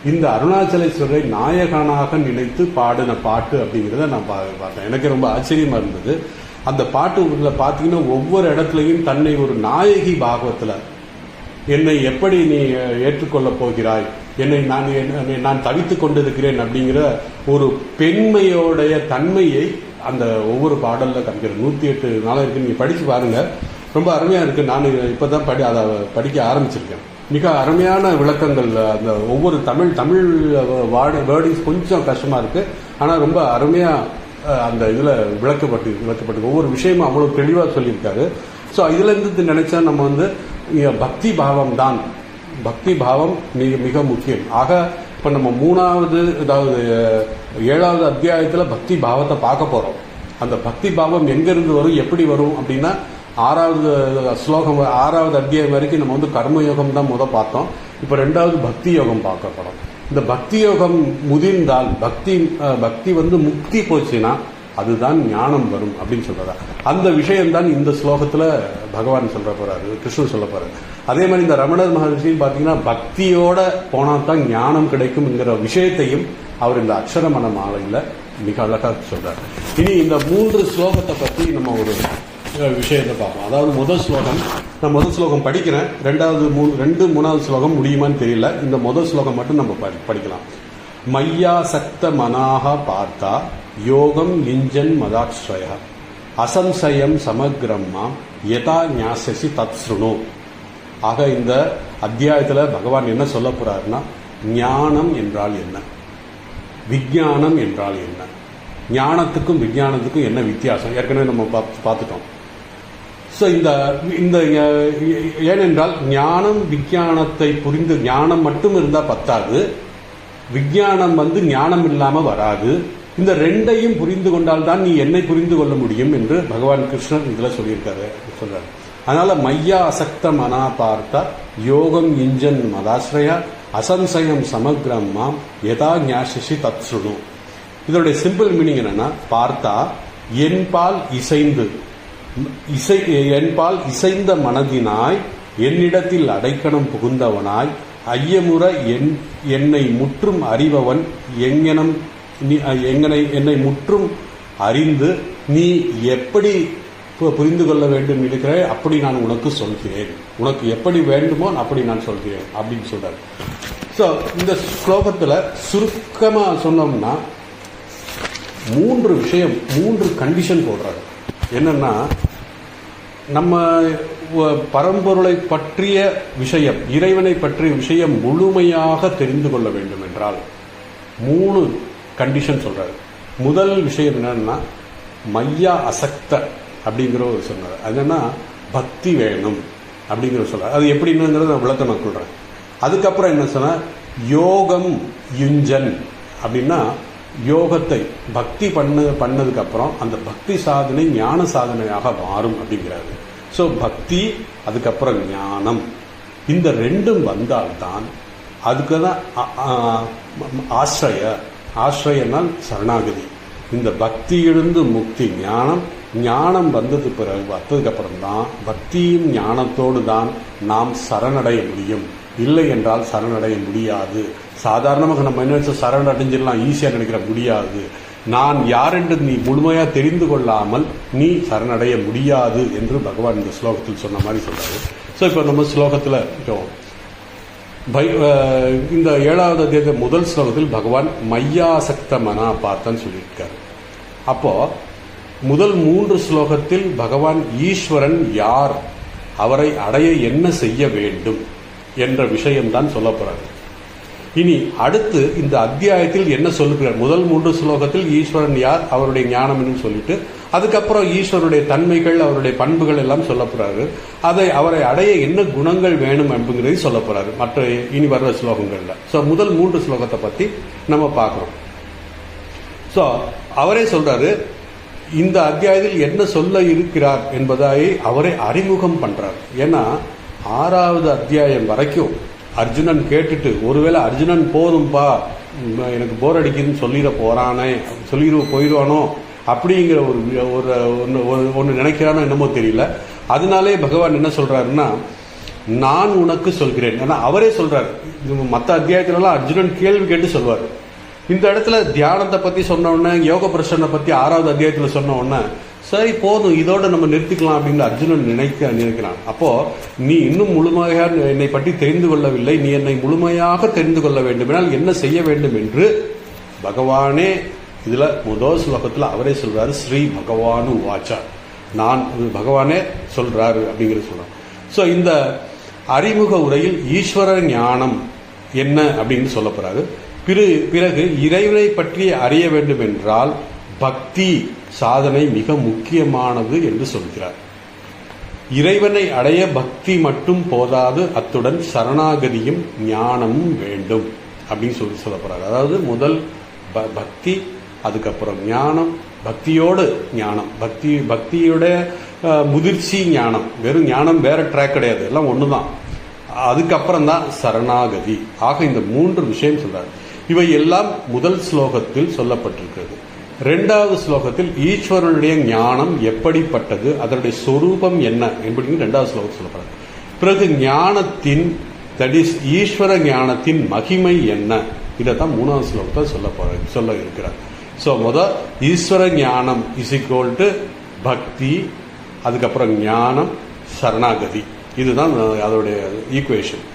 இந்த அருணாச்சலேஸ்வரரை நாயகனாக நினைத்து பாடின பாட்டு அப்படிங்கிறத நான் பார்த்தேன். எனக்கு ரொம்ப ஆச்சரியமா இருந்தது. அந்த பாட்டு பார்த்தீங்கன்னா ஒவ்வொரு இடத்துலையும் தன்னை ஒரு நாயகி பாகவத்துல என்னை எப்படி நீ ஏற்றுக்கொள்ளப் போகிறாய், நான் தவித்துக் கொண்டிருக்கிறேன் அப்படிங்கிற ஒரு பெண்மையோடைய தன்மையை அந்த ஒவ்வொரு பாடல்ல காமிக்கிறது. 108 நாளா இருக்கு, நீங்க படிச்சு பாருங்க, ரொம்ப அருமையா இருக்கு. நான் இப்பதான் அதை படிக்க ஆரம்பிச்சிருக்கேன். மிக அருமையான விளக்கங்கள். அந்த ஒவ்வொரு தமிழ் வேர்டிங்ஸ் கொஞ்சம் கஷ்டமா இருக்கு, ஆனா ரொம்ப அருமையா அந்த இதுல விளக்கப்பட்டு ஒவ்வொரு விஷயமும் அவ்வளவு தெளிவா சொல்லியிருக்காரு. ஸோ இதுல இருந்து நினைச்சா நம்ம பக்தி பாவம் தான், பக்தி பாவம் மிக முக்கியம். ஆக இப்ப நம்ம 3வது, அதாவது 7வது அத்தியாயத்துல பக்தி பாவத்தை பார்க்க போறோம். அந்த பக்தி பாவம் எங்கிருந்து வரும், எப்படி வரும் அப்படின்னா 6வது ஸ்லோகம் 6வது அத்தியாயம் வரைக்கும் நம்ம கர்மயோகம் தான் பார்த்தோம். இப்ப 2வது பக்தி யோகம் பார்க்க போறோம். இந்த பக்தி யோகம் முதிர்ந்தால் பக்தி முக்தி போச்சுன்னா அதுதான் ஞானம் வரும் அப்படின்னு சொல்றாரு. அந்த விஷயம்தான் இந்த ஸ்லோகத்துல பகவான் சொல்ற போறாரு, கிருஷ்ணன் சொல்ல போறாரு. அதே மாதிரி இந்த ரமணர் மகரிஷின்னு பாத்தீங்கன்னா பக்தியோட போனா தான் ஞானம் கிடைக்கும்ங்கிற விஷயத்தையும் அவர் இந்த அக்ஷரமண மாலையில மிக அழகா சொல்றாரு. இனி இந்த 3 ஸ்லோகத்தை பத்தி நம்ம ஒரு விஷயத்தை பார்ப்போம். அதாவது நான் முதல் ஸ்லோகம் படிக்கிறேன். 3வது ஸ்லோகம் முடியுமான்னு தெரியல. இந்த முதல் ஸ்லோகம் மட்டும் நம்ம படிக்கலாம். மையா சக்த மனாக பார்த்தா யோகம் லிஞ்சன் மதாஸ்ரய அசம்சயம் சமக்ரம்மா யதா ஞாசசி தத் ஸ்ருணு. ஆக இந்த அத்தியாயத்துல பகவான் என்ன சொல்ல போறாருன்னா, ஞானம் என்றால் என்ன, விஞ்ஞானம் என்றால் என்ன, ஞானத்துக்கும் விஞ்ஞானத்துக்கும் என்ன வித்தியாசம் ஏற்கனவே நம்ம பார்த்துட்டோம். ஸோ இந்த ஏனென்றால் ஞானம் விஞ்ஞானத்தை புரிந்து, ஞானம் மட்டும் இருந்தா பத்தாது, விஞ்ஞானம் ஞானம் இல்லாம வராது. இந்த 2ஐயும் புரிந்து கொண்டால் தான் நீ என்னை புரிந்து கொள்ள முடியும் என்று பகவான் கிருஷ்ணன் இதுல சொல்றாரு. அதனால மையா அசக்த மனா பார்த்தா யோகம் இஞ்சன் மதாஸ்ரயா அசம்சயம் சமக்ரம் மாம் யதா ஞாசிஷி தத் ஸ்ருணு. இதோடைய சிம்பிள் மீனிங் என்னன்னா, பார்த்தா என்பால் இசைந்த மனதினாய் என்னிடத்தில் அடைக்கணம் புகுந்தவனாய் ஐயமுற என்னை முற்றும் அறிபவன் என்னை முற்றும் அறிந்து நீ எப்படி புரிந்து கொள்ள வேண்டும் இருக்கிறேன், அப்படி நான் உனக்கு சொல்கிறேன், உனக்கு எப்படி வேண்டுமோ அப்படி நான் சொல்கிறேன் அப்படின்னு சொல்றாரு. ஸோ இந்த ஸ்லோகத்தில் சுருக்கமாக சொன்னோம்னா 3 கண்டிஷன் போடுறாரு. என்னன்னா, நம்ம பரம்பொருளை பற்றிய விஷயம், இறைவனை பற்றிய விஷயம் முழுமையாக தெரிந்து கொள்ள வேண்டும் என்றால் 3 கண்டிஷன் சொல்றாரு. முதல் விஷயம் என்னன்னா, மையா அசக்த அப்படிங்கிற ஒரு சொன்னார். அது என்னன்னா, பக்தி வேணும் அப்படிங்கிற சொல்றாரு. அது எப்படின்னுங்கிறத நான் விளக்க நான் சொல்றேன். அதுக்கப்புறம் என்ன சொன்னா, யோகம் யுஞ்சன் அப்படின்னா யோகத்தை பக்தி பண்ணதுக்கு அப்புறம் அந்த பக்தி சாதனை ஞான சாதனையாக மாறும் அப்படிங்கிறாரு. ஸோ பக்தி, அதுக்கப்புறம் ஞானம், இந்த 2ம் வந்தால்தான் அதுக்கு தான் ஆசிரியனால் சரணாகதி. இந்த பக்தியிலிருந்து முக்தி, ஞானம் வந்ததுக்கு அப்புறம் தான் பக்தியும் ஞானத்தோடு தான் நாம் சரணடைய முடியும். இல்லை என்றால் சரணடைய முடியாது. சாதாரணமாக நம்ம என்ன சரணடைஞ்சிடலாம், ஈஸியாக நினைக்கிற முடியாது. நான் யார் என்று நீ முழுமையா தெரிந்து கொள்ளாமல் நீ சரணடைய முடியாது என்று பகவான் இந்த ஸ்லோகத்தில் சொன்ன மாதிரி சொல்றாரு. ஸோ இப்போ நம்ம ஸ்லோகத்தில் இந்த 7வது அத்தியாய முதல் ஸ்லோகத்தில் பகவான் மையாசக்த மனா பார்த்தன்னு சொல்லியிருக்காரு. அப்போ முதல் 3 ஸ்லோகத்தில் பகவான் ஈஸ்வரன் யார், அவரை அடைய என்ன செய்ய வேண்டும் என்ற விஷயம்தான் சொல்ல போறாரு. இனி அடுத்து இந்த அத்தியாயத்தில் என்ன சொல்லுகிறார்? முதல் 3 ஸ்லோகத்தில் ஈஸ்வரன் யார், அவருடைய ஞானம் என்று சொல்லிட்டு, அதுக்கப்புறம் ஈஸ்வருடைய தன்மைகள், அவருடைய பண்புகள் எல்லாம் சொல்ல போறாரு. அவரை அடைய என்ன குணங்கள் வேணும் அப்படிங்கிறதை சொல்ல போறாரு மற்ற இனி வர்ற ஸ்லோகங்கள்ல. ஸோ முதல் 3 ஸ்லோகத்தை பத்தி நம்ம பார்க்கிறோம். ஸோ அவரே சொல்றாரு, இந்த அத்தியாயத்தில் என்ன சொல்ல இருக்கிறார் என்பதை அவரை அறிமுகம் பண்றார். ஏன்னா 6வது அத்தியாயம் வரைக்கும் அர்ஜுனன் கேட்டுட்டு, ஒருவேளை அர்ஜுனன் போதும்பா எனக்கு போர் அடிக்குதுன்னு சொல்லிட போயிடுவானோ அப்படிங்கிற ஒன்று நினைக்கிறானோ என்னமோ தெரியல. அதனாலே பகவான் என்ன சொல்றாருன்னா, நான் உனக்கு சொல்கிறேன். ஏன்னா அவரே சொல்றாரு. மற்ற அத்தியாயத்திலலாம் அர்ஜுனன் கேள்வி கேட்டு சொல்வார். இந்த இடத்துல தியானத்தை பத்தி சொன்ன உடனே, யோக பிரசனை பத்தி 6வது அத்தியாயத்தில் சொன்ன உடனே, சரி போதும் இதோட நம்ம நிறுத்திக்கலாம் அப்படின்னு அர்ஜுனன் நினைக்கிறான். அப்போ நீ இன்னும் முழுமையாக என்னை பற்றி தெரிந்து கொள்ளவில்லை, நீ என்னை முழுமையாக தெரிந்து கொள்ள வேண்டுமென்றால் என்ன செய்ய வேண்டும் என்று பகவானே இதுல முதல் ஸ்லோகத்தில் அவரே சொல்றாரு. ஸ்ரீ பகவானு வாச்சா, நான் பகவானே சொல்றாரு அப்படிங்கிற சொல்றாரு. ஸோ இந்த அறிமுக உரையில் ஈஸ்வர ஞானம் என்ன அப்படின்னு சொல்ல போறாரு. பிறகு இறைவனை பற்றி அறிய வேண்டும் என்றால் பக்தி சாதனை மிக முக்கியமானது என்று சொல்கிறார். இறைவனை அடைய பக்தி மட்டும் போதாது, அத்துடன் சரணாகதியும் ஞானமும் வேண்டும் அப்படின்னு சொல்ல போறாரு. அதாவது முதல் பக்தி, அதுக்கப்புறம் ஞானம், பக்தியோடு ஞானம், பக்தியோட முதிர்ச்சி ஞானம். வெறும் ஞானம் வேற ட்ராக் கிடையாது, எல்லாம் ஒண்ணுதான். அதுக்கப்புறம் தான் சரணாகதி. ஆக இந்த 3 விஷயம் சொல்றாரு. இவை எல்லாம் முதல் ஸ்லோகத்தில் சொல்லப்பட்டிருக்கிறது. 2வது ஸ்லோகத்தில் ஈஸ்வரனுடைய ஞானம் எப்படிப்பட்டது, அதனுடைய சொரூபம் என்ன என்பது 2வது ஸ்லோகத்தில் சொல்லப்படுறது. பிறகு ஞானத்தின், தட் இஸ் ஈஸ்வர ஞானத்தின் மகிமை என்ன, இதைத்தான் 3வது ஸ்லோகத்தில் சொல்ல இருக்கிறார். ஸோ முதல் ஈஸ்வர ஞானம் இஸ் ஈக்குவல் டு பக்தி, அதுக்கப்புறம் ஞானம், சரணாகதி. இதுதான் அதோடைய ஈக்குவேஷன்.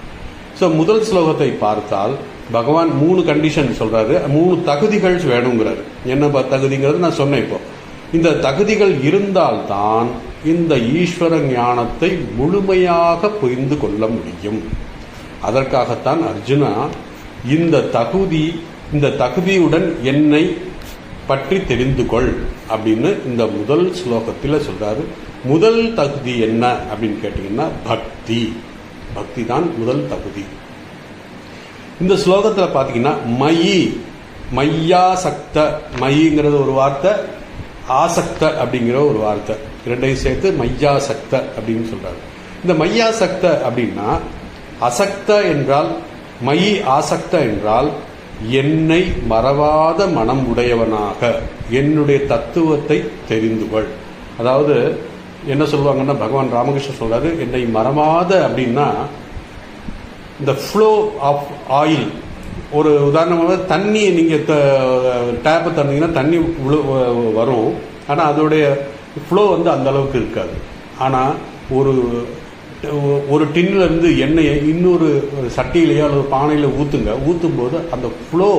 ஸோ முதல் ஸ்லோகத்தை பார்த்தால் பகவான் 3 கண்டிஷன் சொல்றாரு, 3 தகுதிகள் வேணுங்கிறாரு. என்ன தகுதிங்கிறது நான் சொன்னேன். இப்போ இந்த தகுதிகள் இருந்தால்தான் இந்த ஈஸ்வர ஞானத்தை முழுமையாக புரிந்து கொள்ள முடியும். அதற்காகத்தான் அர்ஜுனா இந்த தகுதியுடன் என்னை பற்றி தெரிந்து கொள் அப்படின்னு இந்த முதல் ஸ்லோகத்தில் சொல்றாரு. முதல் தகுதி என்ன அப்படின்னு கேட்டீங்கன்னா பக்தி தான் முதல் தகுதி. இந்த ஸ்லோகத்தில் பார்த்தீங்கன்னா மையாசக்த, மைங்கிறது ஒரு வார்த்தை, ஆசக்த அப்படிங்கிற ஒரு வார்த்தை, 2ஐயும் சேர்த்து மையாசக்த அப்படின்னு சொல்றாரு. இந்த மையாசக்த அப்படின்னா, அசக்த என்றால் மயி, ஆசக்த என்றால் என்னை மறவாத மனம் உடையவனாக, என்னுடைய தத்துவத்தை தெரிந்து கொள். அதாவது என்ன சொல்லுவாங்கன்னா, பகவான் ராமகிருஷ்ணன் சொல்றாரு, என்னை மறவாத அப்படின்னா இந்த ஃப்ளோ ஆஃப் ஆயில். ஒரு உதாரணமாக தண்ணி, நீங்கள் டேப்பை திறந்தீங்கன்னா தண்ணி வரும். ஆனால் அதோடைய ஃப்ளோ வந்து அந்த அளவுக்கு இருக்காது. ஆனால் ஒரு டின்ல இருந்து எண்ணெயை இன்னொரு சட்டியிலேயோ அல்லது பானையில் ஊற்றும் போது அந்த ஃப்ளோ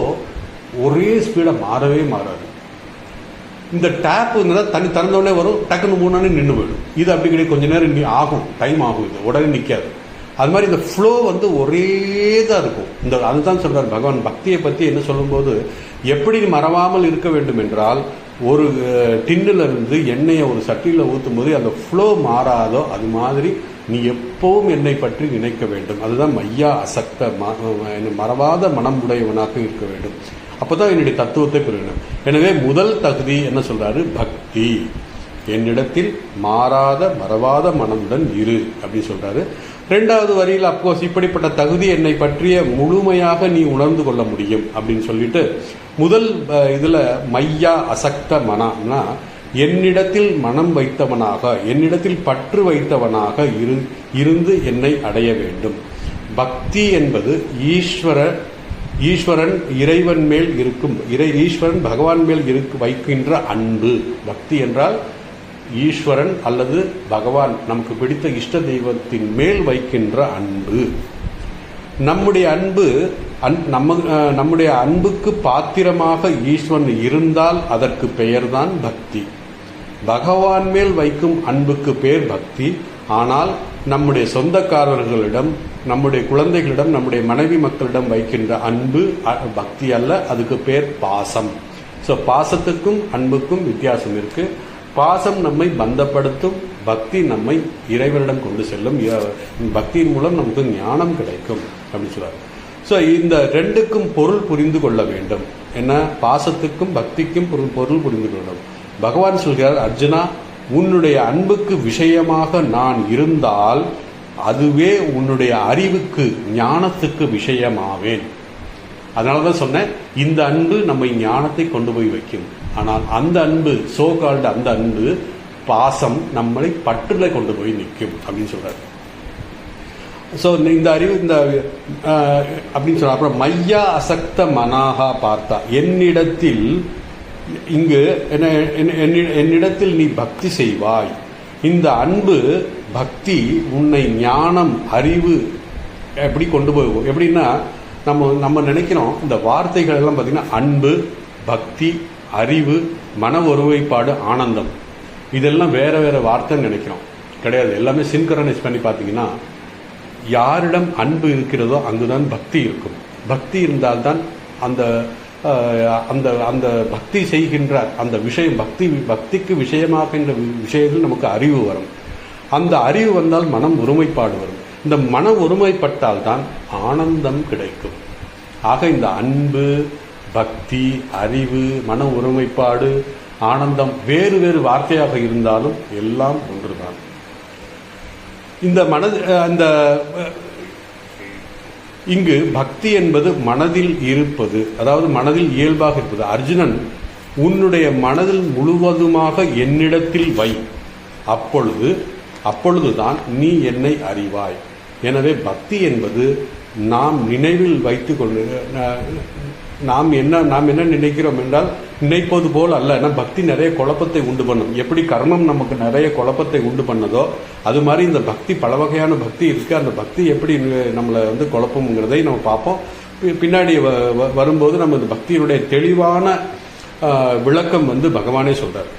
ஒரே ஸ்பீடாக மாறவே மாறாது. இந்த டேப் தண்ணி திறந்தோடனே வரும், டக்குன்னு மூணு நின்று போயிடும். இது அப்படி கிடையாது, கொஞ்ச நேரம் ஆகும், டைம் ஆகும், இது உடனே நிற்காது. அது மாதிரி இந்த ஃப்ளோ வந்து ஒரே தான் இருக்கும். அதுதான் சொல்றார் பகவான் பக்தியை பற்றி என்ன சொல்லும்போது, எப்படி மறவாமல் இருக்க வேண்டும் என்றால், ஒரு டின்னில் இருந்து எண்ணெயை ஒரு சட்டியில் ஊற்றும் போது அந்த ஃப்ளோ மாறாதோ அது மாதிரி நீ எப்பவும் என்னை பற்றி நினைக்க வேண்டும். அதுதான் மையா அசக்த மறவாத மனம் உடையவனாக இருக்க வேண்டும். அப்போதான் என்னுடைய தத்துவத்தை பெறணும். எனவே முதல் தகுதி என்ன சொல்றாரு, பக்தி. என்னிடத்தில் மாறாத மறவாத மனமுடன் இரு அப்படின்னு சொல்றாரு. ரெண்டாவது வரியில் அப்கோர்ஸ் இப்படிப்பட்ட தகுதி என்னை பற்றிய முழுமையாக நீ உணர்ந்து கொள்ள முடியும் அப்படின்னு சொல்லிட்டு, முதல் இதுல மையா அசக்த மனம்னா என்னிடத்தில் மனம் வைத்தவனாக, என்னிடத்தில் பற்று வைத்தவனாக இருந்து என்னை அடைய வேண்டும். பக்தி என்பது ஈஸ்வரன் இறைவன் மேல் இருக்கும், ஈஸ்வரன் பகவான் மேல் வைக்கின்ற அன்பு. பக்தி என்றால் ஈஸ்வரன் அல்லது பகவான் நமக்கு பிடித்த இஷ்ட தெய்வத்தின் மேல் வைக்கின்ற அன்பு. நம்முடைய அன்புக்கு பாத்திரமாக ஈஸ்வரன் இருந்தால் அதற்கு பெயர்தான் பக்தி. பகவான் மேல் வைக்கும் அன்புக்கு பெயர் பக்தி. ஆனால் நம்முடைய சொந்தக்காரர்களிடம், நம்முடைய குழந்தைகளிடம், நம்முடைய மனைவி மக்களிடம் வைக்கின்ற அன்பு பக்தி அல்ல, அதுக்கு பேர் பாசம். ஸோ பாசத்துக்கும் அன்புக்கும் வித்தியாசம் இருக்கு. பாசம் நம்மை பந்தப்படுத்தும், பக்தி நம்மை இறைவனிடம் கொண்டு செல்லும். பக்தியின் மூலம் நமக்கு ஞானம் கிடைக்கும் அப்படின்னு சொல்றாரு. ஸோ இந்த ரெண்டுக்கும் பொருள் புரிந்து கொள்ள வேண்டும். என்ன, பாசத்துக்கும் பக்திக்கும் பொருள் புரிந்து கொள்ளும். பகவான் சொல்கிறார், அர்ஜுனா, உன்னுடைய அன்புக்கு விஷயமாக நான் இருந்தால் அதுவே உன்னுடைய அறிவுக்கு ஞானத்துக்கு விஷயமாவேன். அதனாலதான் சொன்னேன், இந்த அன்பு நம்மை ஞானத்தை கொண்டு போய் வைக்கும். ஆனால் அந்த அன்பு, சோ கால்டு அந்த அன்பு, பாசம் நம்மளை பற்றுல கொண்டு போய் நிற்கும் அப்படின்னு சொல்றாரு. ஸோ இந்த அறிவு அப்படின்னு சொல்ற. அப்புறம் மையா அசக்த மனாகா பார்த்தா, என்னிடத்தில் இங்கு என்னிடத்தில் நீ பக்தி செய்வாய். இந்த அன்பு பக்தி உன்னை ஞானம் அறிவு எப்படி கொண்டு போகும். எப்படின்னா நம்ம நினைக்கிறோம் இந்த வார்த்தைகள் எல்லாம் பார்த்தீங்கன்னா அன்பு, பக்தி, அறிவு, மன ஒருமைப்பாடு, ஆனந்தம், இதெல்லாம் வேற வேற வார்த்தைன்னு நினைக்கிறோம். கிடையாது. எல்லாமே சின்கரனைஸ் பண்ணி பார்த்தீங்கன்னா யாரிடம் அன்பு இருக்கிறதோ அங்குதான் பக்தி இருக்கும். பக்தி இருந்தால்தான் அந்த அந்த அந்த பக்தி செய்கின்ற அந்த விஷயம், பக்திக்கு விஷயமாகின்ற விஷயத்தில் நமக்கு அறிவு வரும். அந்த அறிவு வந்தால் மனம் ஒருமைப்பாடு வரும். இந்த மன ஒருமைப்பட்டால் தான் ஆனந்தம் கிடைக்கும். ஆக இந்த அன்பு, பக்தி, அறிவு, மன ஒருமைப்பாடு, ஆனந்தம் வேறு வேறு வார்த்தையாக இருந்தாலும் எல்லாம் ஒன்றுதான். இந்த இங்கு பக்தி என்பது மனதில் இருப்பது, அதாவது மனதில் இயல்பாக இருப்பது. அர்ஜுனன், உன்னுடைய மனதில் முழுவதுமாக என்னிடத்தில் வை, அப்பொழுதுதான் நீ என்னை அறிவாய். எனவே பக்தி என்பது நாம் நினைவில் வைத்துக் கொண்டு, நாம் என்ன நினைக்கிறோம் என்றால் நினைப்பது போல் அல்ல. பக்தி நிறைய குழப்பத்தை உண்டு பண்ணும். எப்படி கர்மம் நமக்கு நிறைய குழப்பத்தை உண்டு பண்ணதோ அது மாதிரி இந்த பக்தி, பல வகையான பக்தி இருக்கு. அந்த பக்தி எப்படி நம்மளை குழப்பம்ங்கிறதை நம்ம பார்ப்போம். பின்னாடி வரும்போது நம்ம இந்த பக்தியினுடைய தெளிவான விளக்கம் பகவானே சொல்றார்.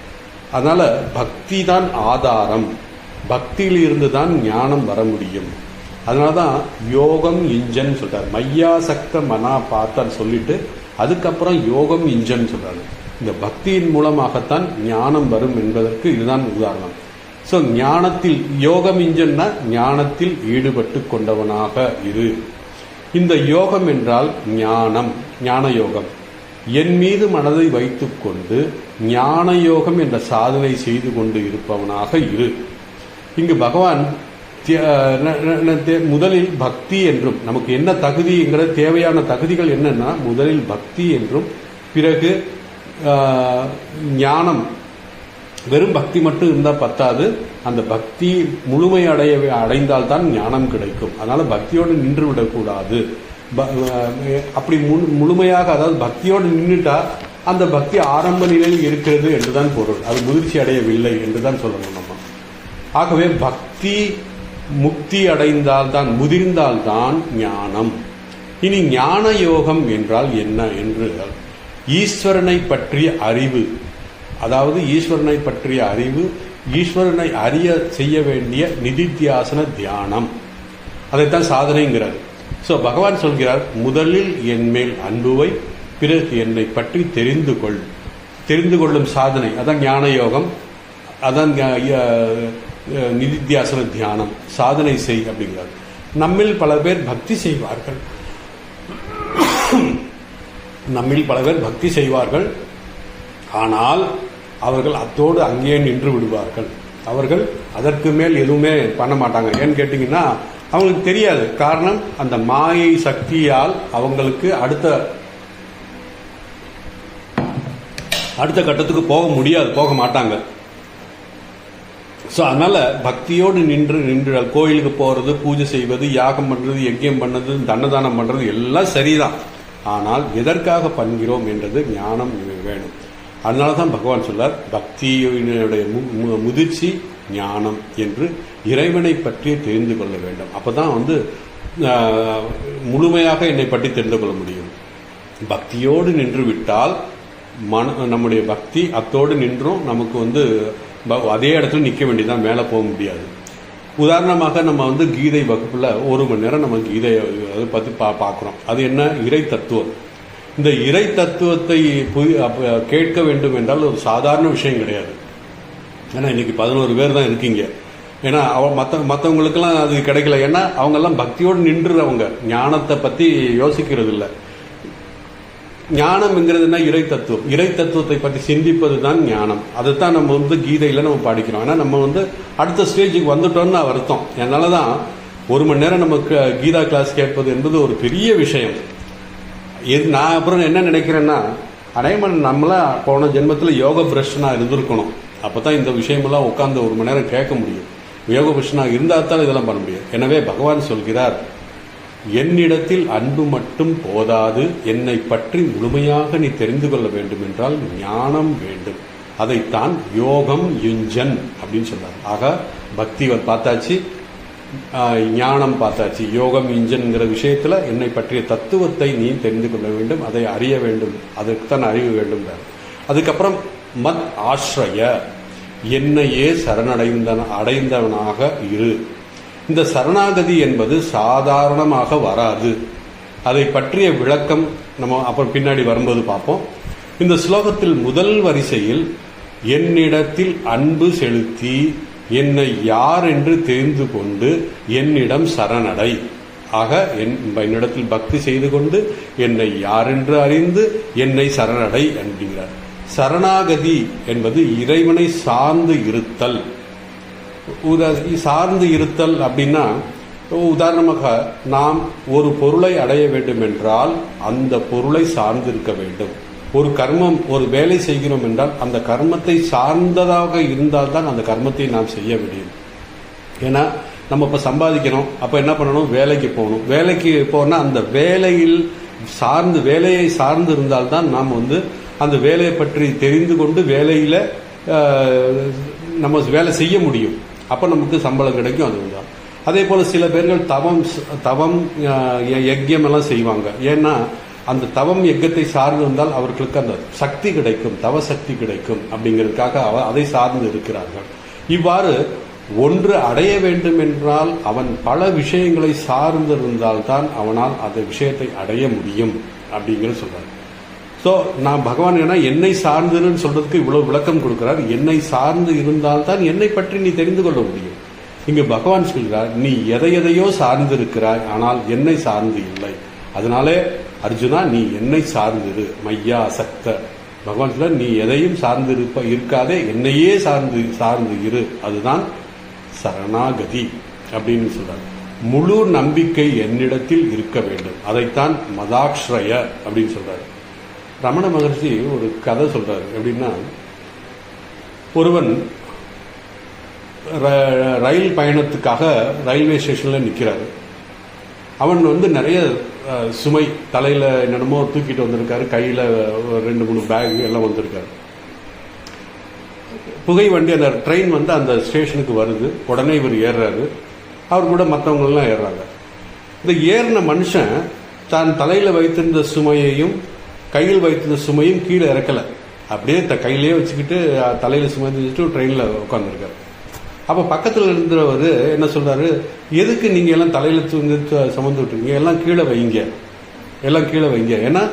அதனால பக்தி தான் ஆதாரம், பக்தியில் இருந்து தான் ஞானம் வர முடியும். அதனாலதான் யோகம் இன்ஜன் சொல்றாரு. மையாசக்த மனா பார்த்தான்னு சொல்லிட்டு அதுக்கப்புறம் யோகம் இன்ஜன் சொல்றாரு. இந்த பக்தியின் மூலமாகத்தான் ஞானம் வரும் என்பதற்கு இதுதான் உதாரணம். ஸோ ஞானத்தில் யோகம் இன்ஜன்னா ஞானத்தில் ஈடுபட்டு கொண்டவனாக இரு. இந்த யோகம் என்றால் ஞானம், ஞான யோகம். என் மீது மனதை வைத்துக் கொண்டு ஞான யோகம் என்ற சாதனை செய்து கொண்டு இருப்பவனாக இரு. இங்கு பகவான் முதலில் பக்தி என்றும், நமக்கு என்ன தகுதிங்கிற தேவையான தகுதிகள் என்னன்னா, முதலில் பக்தி என்றும், பிறகு ஞானம். வெறும் பக்தி மட்டும் இருந்தால் பத்தாது, அந்த பக்தி முழுமை அடைந்தால்தான் ஞானம் கிடைக்கும். அதனால பக்தியோடு நின்று விடக்கூடாது. அப்படி முழுமையாக, அதாவது பக்தியோடு நின்றுட்டா அந்த பக்தி ஆரம்ப நிலையில் இருக்கிறது என்றுதான் பொருள். அது முதிர்ச்சி அடையவில்லை என்றுதான் சொல்லணும் நம்ம. ஆகவே பக்தி முக்தி அடைந்தால்தான், முதிர்ந்தால்தான் ஞானம். இனி ஞான யோகம் என்றால் என்ன என்று, ஈஸ்வரனை பற்றிய அறிவு, அதாவது ஈஸ்வரனை பற்றிய அறிவு, ஈஸ்வரனை அறிய செய்ய வேண்டிய நிதித்தியாசன தியானம், அதைத்தான் சாதனைங்கிறார். ஸோ பகவான் சொல்கிறார், முதலில் என் மேல் அன்புவை, பிறகு என்னை பற்றி தெரிந்து கொள்ளும் சாதனை, அதான் ஞான யோகம், அதான் நிதித்தியாசன தியானம், சாதனை செய் அப்படிங்கிறார். நம்மில் பல பேர் பக்தி செய்வார்கள், ஆனால் அவர்கள் அத்தோடு அங்கேயே நின்று விடுவார்கள். அவர்கள் அதற்கு மேல் எதுவுமே பண்ண மாட்டாங்க. ஏன்னு கேட்டீங்கன்னா அவங்களுக்கு தெரியாது. காரணம், அந்த மாயை சக்தியால் அவங்களுக்கு அடுத்த கட்டத்துக்கு போக மாட்டாங்க. ஸோ அதனால பக்தியோடு நின்று கோயிலுக்கு போறது, பூஜை செய்வது, யாகம் பண்றது, யஜ்யம் பண்ணது, தன்னதானம் பண்றது எல்லாம் சரிதான். ஆனால் எதற்காக பண்ணுகிறோம் என்றது ஞானம் வேணும். அதனாலதான் பகவான் சொல்றார், பக்தியினுடைய முதிர்ச்சி ஞானம் என்று இறைவனை பற்றி தெரிந்து கொள்ள வேண்டும். அப்பதான் முழுமையாக என்னை பற்றி தெரிந்து கொள்ள முடியும். பக்தியோடு நின்று விட்டால் நம்முடைய பக்தி அத்தோடு நின்றும் நமக்கு அதே இடத்துல நிற்க வேண்டியதான், மேலே போக முடியாது. உதாரணமாக நம்ம கீதை வகுப்புல 1 மணி நேரம் நம்ம கீதையை பற்றி பார்க்குறோம். அது என்ன? இறை தத்துவம். இந்த இறை தத்துவத்தை கேட்க வேண்டும் என்றால் ஒரு சாதாரண விஷயம் கிடையாது. ஏன்னா இன்னைக்கு 11 பேர் தான் இருக்கீங்க. ஏன்னா மற்றவங்களுக்கெல்லாம் அது கிடைக்கல. ஏன்னா அவங்கெல்லாம் பக்தியோடு நின்றுறவங்க, ஞானத்தை பற்றி யோசிக்கிறது இல்லை. ஞானம்ங்கிறதுனா இறை தத்துவம், இறை தத்துவத்தை பற்றி சிந்திப்பது தான் ஞானம். அதைத்தான் நம்ம கீதையில நம்ம படிக்கிறோம். ஏன்னா நம்ம அடுத்த ஸ்டேஜுக்கு வந்துட்டோம்னு அர்த்தம். அதனாலதான் 1 மணி நேரம் நமக்கு கீதா கிளாஸ் கேட்பது என்பது ஒரு பெரிய விஷயம். நான் அப்புறம் என்ன நினைக்கிறேன்னா, அனைவரும் நம்மளா போன ஜென்மத்தில் யோக பிரஷ்னா இருந்திருக்கணும். அப்பதான் இந்த விஷயமெல்லாம் உட்கார்ந்து 1 மணி நேரம் கேட்க முடியும். யோக பிரஷ்னா இருந்தால் தான் இதெல்லாம் பண்ண முடியும். எனவே பகவான் சொல்கிறார், என்னிடத்தில் அன்பு மட்டும் போதாது, என்னை பற்றி முழுமையாக நீ தெரிந்து கொள்ள வேண்டும் என்றால் ஞானம் வேண்டும். அதைத்தான் யோகம் யுஞ்சன் அப்படின்னு சொல்றாரு. ஆக பக்தி பார்த்தாச்சு, ஞானம் பார்த்தாச்சு. யோகம் யுஞ்சன்கிற விஷயத்துல என்னை பற்றிய தத்துவத்தை நீ தெரிந்து கொள்ள வேண்டும், அதை அறிய வேண்டும், அதற்குத்தான் அறிவு வேண்டும். அதுக்கப்புறம் மத் ஆஸ்ரய, என்னையே அடைந்தவனாக இரு. இந்த சரணாகதி என்பது சாதாரணமாக வராது. அதை பற்றிய விளக்கம் நம்ம அப்புறம் பின்னாடி வரும்போது பார்ப்போம். இந்த ஸ்லோகத்தில் முதல் வரிசையில் என்னிடத்தில் அன்பு செலுத்தி என்னை யார் என்று தெரிந்து கொண்டு என்னிடம் சரணடை. ஆக என்னிடத்தில் பக்தி செய்து கொண்டு என்னை யார் என்று அறிந்து என்னை சரணடை என்கிறார். சரணாகதி என்பது இறைவனை சார்ந்து இருத்தல். சார்ந்து இருத்தல் அப்படின்னா, உதாரணமாக நாம் ஒரு பொருளை அடைய வேண்டும் என்றால் அந்த பொருளை சார்ந்து இருக்க வேண்டும். ஒரு கர்மம், ஒரு வேலை செய்கிறோம் என்றால் அந்த கர்மத்தை சார்ந்ததாக இருந்தால்தான் அந்த கர்மத்தை நாம் செய்ய முடியும். ஏன்னா நம்ம இப்ப சம்பாதிக்கணும், அப்ப என்ன பண்ணணும்? வேலைக்கு போகணும். வேலைக்கு போனா அந்த வேலையை சார்ந்து இருந்தால்தான் நாம் அந்த வேலையை பற்றி தெரிந்து கொண்டு வேலையில நம்ம வேலை செய்ய முடியும். அப்ப நமக்கு சம்பளம் கிடைக்கும். அதுதான். அதே போல சில பேர்கள் தவம் யஜ்யம் எல்லாம் செய்வாங்க. ஏன்னா அந்த தவம் யஜ்யத்தை சார்ந்து இருந்தால் அவர்களுக்கு அந்த சக்தி கிடைக்கும், தவ சக்தி கிடைக்கும் அப்படிங்கிறதுக்காக அதை சார்ந்து இருக்கிறார்கள். இவ்வாறு ஒன்று அடைய வேண்டும் என்றால் அவன் பல விஷயங்களை சார்ந்து இருந்தால்தான் அவனால் அந்த விஷயத்தை அடைய முடியும் அப்படிங்கிறது சொல்றாரு. ஸோ நான் பகவான் என்னை சார்ந்துன்னு சொல்றதுக்கு இவ்வளவு விளக்கம் கொடுக்கிறார். என்னை சார்ந்து இருந்தால்தான் என்னை பற்றி நீ தெரிந்து கொள்ள முடியும். இங்கு பகவான் சொல்கிறார், நீ எதையோ சார்ந்து இருக்கிறாய், ஆனால் என்னை சார்ந்து இல்லை. அதனாலே அர்ஜுனா, நீ என்னை சார்ந்திரு, மையா அசக்த. பகவான் சொல்ற, நீ எதையும் சார்ந்து இருக்காதே, என்னையே சார்ந்து இரு. அதுதான் சரணாகதி அப்படின்னு சொல்றாரு. முழு நம்பிக்கை என்னிடத்தில் இருக்க வேண்டும். அதைத்தான் மதாக்ஷ்ரய அப்படின்னு சொல்றாரு. ரமண மகர்ஷி ஒரு கதை சொல்றாரு. எப்படின்னா, ஒருவன் ரயில் பயணத்துக்காக ரயில்வே ஸ்டேஷன்ல நிக்கிறாரு. அவன் வந்து நிறைய சுமை தலையில என்னென்னமோ தூக்கிட்டு வந்திருக்காரு, கையில 2-3 பேக் எல்லாம் வந்திருக்காரு. புகை வண்டி அந்த ட்ரெயின் வந்து அந்த ஸ்டேஷனுக்கு வருது. உடனே இவர் ஏறுறாரு, அவர் கூட மற்றவங்க எல்லாம் ஏறுறாங்க. இந்த ஏறின மனுஷன் தான் தலையில வைத்திருந்த சுமையையும் கையில் வைத்திருந்த சுமையும் கீழே இறக்கல, அப்படியே கையிலேயே வச்சுக்கிட்டு தலையில சுமந்துட்டு ட்ரெயின்ல உட்காந்துருக்காரு. அப்ப பக்கத்துல இருந்தவர் என்ன சொல்றாரு, எதுக்கு நீங்க எல்லாம் தலையில சுமந்து விட்டுருக்கீங்க, எல்லாம் கீழே வைங்க, எல்லாம் கீழே வைங்க. ஏன்னா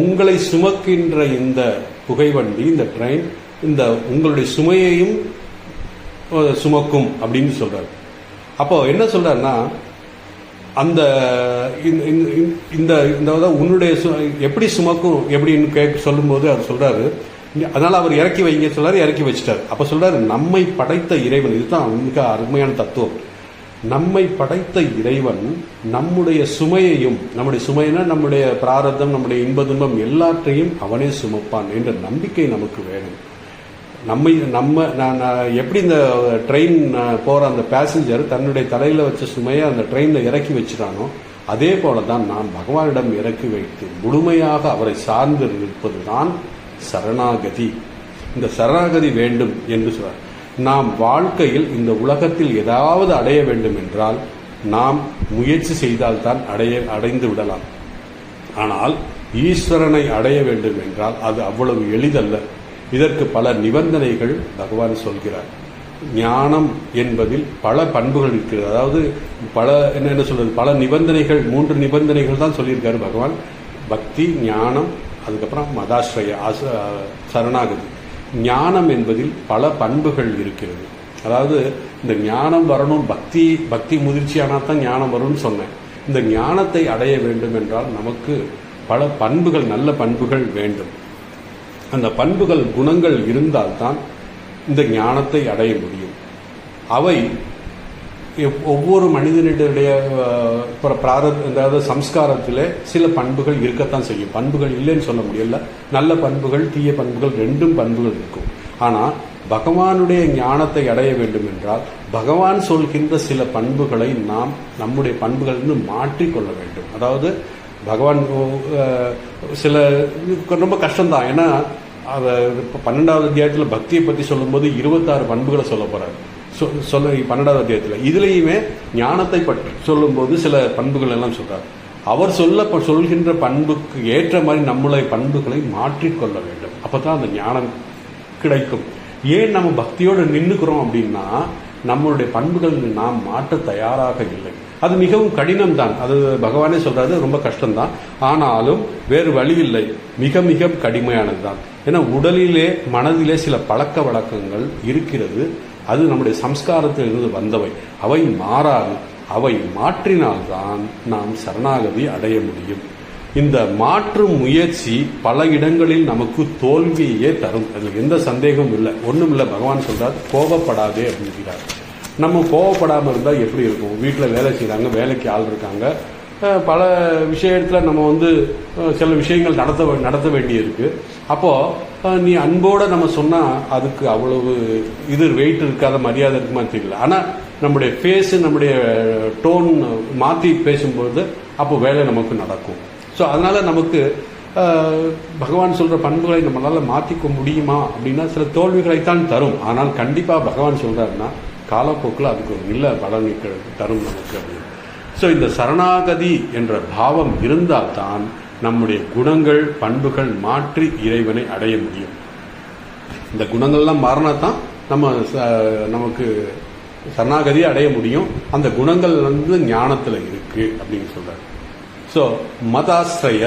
உங்களை சுமக்கின்ற இந்த புகைவண்டி, இந்த ட்ரெயின், இந்த உங்களுடைய சுமையையும் சுமக்கும் அப்படின்னு சொல்றாரு. அப்போ என்ன சொல்றாருன்னா, அந்த இந்த உன்னுடைய எப்படி சுமக்கும் எப்படின்னு சொல்லும்போது அவர் சொல்றாரு, அதனால அவர் இறக்கி வைங்க சொல்றாரு, இறக்கி வச்சிட்டாரு. அப்ப சொல்றாரு, நம்மை படைத்த இறைவன், இதுதான் மிக அருமையான தத்துவம். நம்மை படைத்த இறைவன் நம்முடைய சுமையையும், நம்முடைய சுமைனா நம்முடைய பிராரத்தம், நம்முடைய இன்ப துன்பம் எல்லாற்றையும் அவனே சுமப்பான் என்ற நம்பிக்கை நமக்கு வேணும். எப்படி இந்த ட்ரெயின் போற அந்த பேசஞ்சர் தன்னுடைய தலையில வச்ச சுமையை அந்த ட்ரெயின்ல இறக்கி வச்சிட்டானோ, அதே போலதான் நாம் பகவானிடம் இறக்கி வைத்து முழுமையாக அவரை சார்ந்து இருப்பதுதான் சரணாகதி. இந்த சரணாகதி வேண்டும் என்று சொல்றார். நாம் வாழ்க்கையில் இந்த உலகத்தில் ஏதாவது அடைய வேண்டும் என்றால் நாம் முயற்சி செய்தால்தான் அடைந்து விடலாம். ஆனால் ஈஸ்வரனை அடைய வேண்டும் என்றால் அது அவ்வளவு எளிதல்ல. இதற்கு பல நிபந்தனைகள் பகவான் சொல்கிறார். ஞானம் என்பதில் பல பண்புகள் இருக்கிறது. அதாவது என்ன சொல்றது, பல நிபந்தனைகள், 3 நிபந்தனைகள் தான் சொல்லியிருக்காரு பகவான். பக்தி, ஞானம், அதுக்கப்புறம் மதாஸ்ரய சரணாகதி. ஞானம் என்பதில் பல பண்புகள் இருக்கிறது. அதாவது இந்த ஞானம் வரணும், பக்தி முதிர்ச்சியானா தான் ஞானம் வரும்னு சொன்னேன். இந்த ஞானத்தை அடைய வேண்டும் என்றால் நமக்கு பல பண்புகள், நல்ல பண்புகள் வேண்டும். அந்த பண்புகள், குணங்கள் இருந்தால்தான் இந்த ஞானத்தை அடைய முடியும். அவை ஒவ்வொரு மனிதனுடைய அதாவது சம்ஸ்காரத்திலே சில பண்புகள் இருக்கத்தான் செய்யும். பண்புகள் இல்லைன்னு சொல்ல முடியல. நல்ல பண்புகள், தீய பண்புகள், 2 பண்புகள் இருக்கும். ஆனா பகவானுடைய ஞானத்தை அடைய வேண்டும் என்றால் பகவான் சொல்கின்ற சில பண்புகளை நாம் நம்முடைய பண்புகள் மாற்றிக்கொள்ள வேண்டும். அதாவது பகவான் சில ரொம்ப கஷ்டம்தான். ஏன்னா 12வது அத்தியாயத்தில் பக்தியை பற்றி சொல்லும்போது 26 பண்புகளை சொல்ல போறாரு. 12வது அத்தியாயத்தில் இதுலேயுமே ஞானத்தை பற்றி சொல்லும்போது சில பண்புகள் எல்லாம் சொல்றாரு. அவர் சொல்கின்ற பண்புக்கு ஏற்ற மாதிரி நம்முடைய பண்புகளை மாற்றிக்கொள்ள வேண்டும். அப்பதான் அந்த ஞானம் கிடைக்கும். ஏன் நம்ம பக்தியோடு நின்றுக்கிறோம் அப்படின்னா நம்மளுடைய பண்புகள் நாம் மாற்ற தயாராக இல்லை. அது மிகவும் கடினம் தான். அது பகவானே சொல்றாரு, ரொம்ப கஷ்டம்தான். ஆனாலும் வேறு வழி இல்லை, மிக மிக கடுமையானது தான். ஏன்னா உடலிலே, மனதிலே சில பழக்க வழக்கங்கள் இருக்கிறது. அது நம்முடைய சம்ஸ்காரத்தில் இருந்து வந்தவை. அவை மாறாது. அவை மாற்றினால்தான் நாம் சரணாகதி அடைய முடியும். இந்த மாற்றும் முயற்சி பல இடங்களில் நமக்கு தோல்வியே தரும். அதில் எந்த சந்தேகமும் இல்லை. ஒன்றும் இல்லை. பகவான் சொல்றார், கோபப்படாதே அப்படிங்கிறார். நம்ம கோபப்படாமல் இருந்தால் எப்படி இருக்கும்? வீட்டில் வேலை செய்கிறாங்க, வேலைக்கு ஆள் இருக்காங்க, பல விஷயத்தில் நம்ம சில விஷயங்கள் நடத்த வேண்டியிருக்கு. அப்போது நீ அன்போடு நம்ம சொன்னால் அதுக்கு அவ்வளவு வெயிட் இருக்காத, மரியாதை இருக்குமா தெரியல. ஆனால் நம்முடைய ஃபேஸு, நம்முடைய டோன் மாற்றி பேசும்போது அப்போ வேலை நமக்கு நடக்கும். ஸோ அதனால் நமக்கு பகவான் சொல்கிற பண்புகளை நம்மளால் மாற்றிக்க முடியுமா அப்படின்னா சில தோல்விகளைத்தான் தரும். ஆனால் கண்டிப்பாக பகவான் சொல்கிறாருன்னா காலப்போக்கில் அதுக்கு ஒரு நல்ல பலன் தரும் நமக்கு அப்படின்னு. ஸோ இந்த சரணாகதி என்ற பாவம் இருந்தால்தான் நம்முடைய குணங்கள், பண்புகள் மாற்றி இறைவனை அடைய முடியும். இந்த குணங்கள்லாம் மாறினாதான் நமக்கு சரணாகதியை அடைய முடியும். அந்த குணங்கள் ஞானத்தில் இருக்கு அப்படின்னு சொல்றாரு. ஸோ மதாஸ்ரய,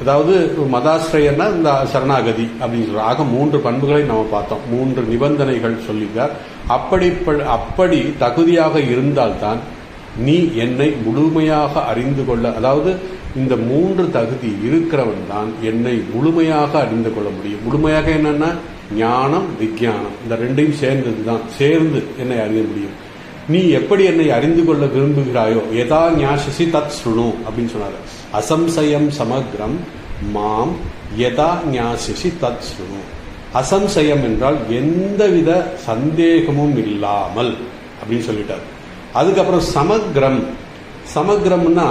அதாவது மதாஸ்ரயன்னா இந்த சரணாகதி அப்படின்னு சொல்ற. ஆக 3 பண்புகளை நம்ம பார்த்தோம், 3 நிபந்தனைகள் சொல்லிட்டார். அப்படி தகுதியாக இருந்தால்தான் நீ என்னை முழுமையாக அறிந்து கொள்ள, அதாவது இந்த 3 தகுதி இருக்கிறவன் தான் என்னை முழுமையாக அறிந்து கொள்ள முடியும். முழுமையாக என்னன்னா ஞானம், விஞ்ஞானம், இந்த 2ஐயும் சேர்ந்து என்னை அறிய முடியும். நீ எப்படி என்னை அறிந்து கொள்ள விரும்புகிறாயோ, யதா ஞாசிசி தத் ஸ்ருணு அப்படின்னு சொன்னார். அசம்சயம் சமக்ரம் மாம் யதா ஞாசிசி தத் ஸ்ருணு. அசம்சயம் என்றால் எந்தவித சந்தேகமும் இல்லாமல் அப்படின்னு சொல்லிட்டார். அதுக்கப்புறம் சமக்ரம், சமக்கிரம்னா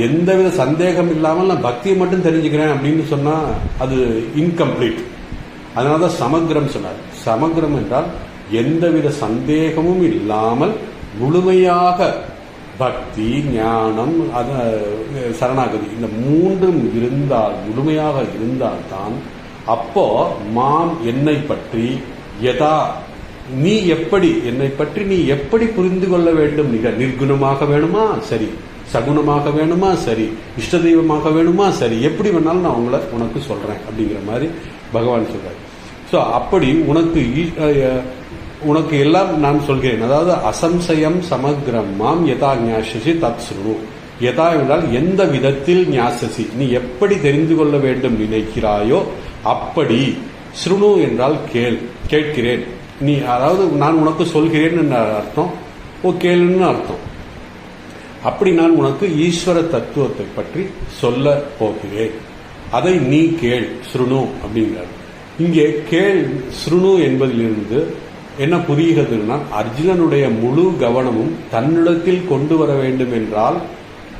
எந்தவித சந்தேகம் இல்லாமல் நான் பக்தியை மட்டும் தெரிஞ்சுக்கிறேன் அப்படின்னு சொன்னா அது இன்கம்ப்ளீட். அதனாலதான் சமக்கிரம் சொன்னார். சமக்கிரம் என்றால் எந்தவித சந்தேகமும் இல்லாமல் முழுமையாக பக்தி, ஞானம், சரணாகதி இந்த மூன்றும் இருந்தால், முழுமையாக இருந்தால்தான் அப்போ மாம் என்னை பற்றி யதா நீ எப்படி என்னை பற்றி நீ எப்படி புரிந்து கொள்ள வேண்டும், நிர்குணமாக வேணுமா சரி, சகுணமாக வேணுமா சரி, இஷ்ட தெய்வமாக வேணுமா சரி, எப்படி வேணாலும் நான் உனக்கு சொல்றேன் அப்படிங்கிற மாதிரி பகவான் சொல்றாரு. சோ அப்படி உனக்கு எல்லாம் நான் சொல்கிறேன். அதாவது அசம்சயம் சமக்ரம் மாம் யதா ஞாசசி தத் ஸ்ருணு. யதா என்றால் எந்த விதத்தில் ஞாசசி நீ எப்படி தெரிந்து கொள்ள வேண்டும் நினைக்கிறாயோ அப்படி. ஸ்ருணு என்றால் கேட்கிறேன். நீ அதாவது நான் உனக்கு சொல்கிறேன் அர்த்தம், கேளுன்னு அர்த்தம். அப்படி நான் உனக்கு ஈஸ்வர தத்துவத்தை பற்றி சொல்ல போகிறேன், அதை நீ கேள். ஸ்ருணு அப்படிங்கிறார். இங்கே ஸ்ருணு என்பதிலிருந்து என்ன புரிகிறதுனா, அர்ஜுனனுடைய முழு கவனமும் தன்னிடத்தில் கொண்டு வர வேண்டும் என்றால்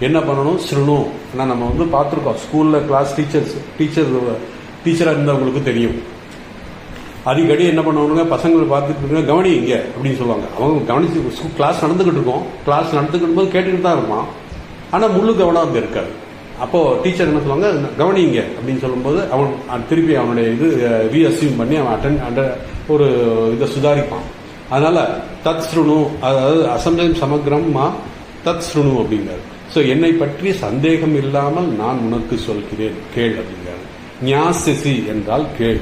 என்ன பண்ணணும்? ஸ்ருணு. ஆனா நம்ம பார்த்திருக்கோம், ஸ்கூல்ல கிளாஸ் டீச்சரா இருந்தவங்களுக்கு தெரியும். அடிக்கடி என்ன பண்ணுவாங்க, பசங்களை பார்த்துட்டு கவனி இங்க அப்படின்னு சொல்லுவாங்க. அவங்க கவனிச்சு கிளாஸ் நடந்துகிட்டு இருக்கோம், கிளாஸ் நடந்துகிட்டு போது கேட்டுக்கிட்டு தான் இருப்பான், ஆனா முழு கவனம் அங்க இருக்காது. அப்போ டீச்சர் என்ன சொல்லுவாங்க, கவனிங்க அப்படின்னு சொல்லும்போது அவன் திருப்பி அவனுடைய இது ரீஅசியூம் பண்ணி அவன் ஒரு இதை சுதாரிப்பான். அதனால தத் ஸ்ருணு, அதாவது அசம்சயம் சமக்ரம்மா தத் ஸ்ருணு அப்படிங்கிறார். சோ என்னை பற்றி சந்தேகம் இல்லாமல் நான் உனக்கு சொல்கிறேன், கேள் அப்படிங்கிறார். ஞாசசி என்றால் கேள்,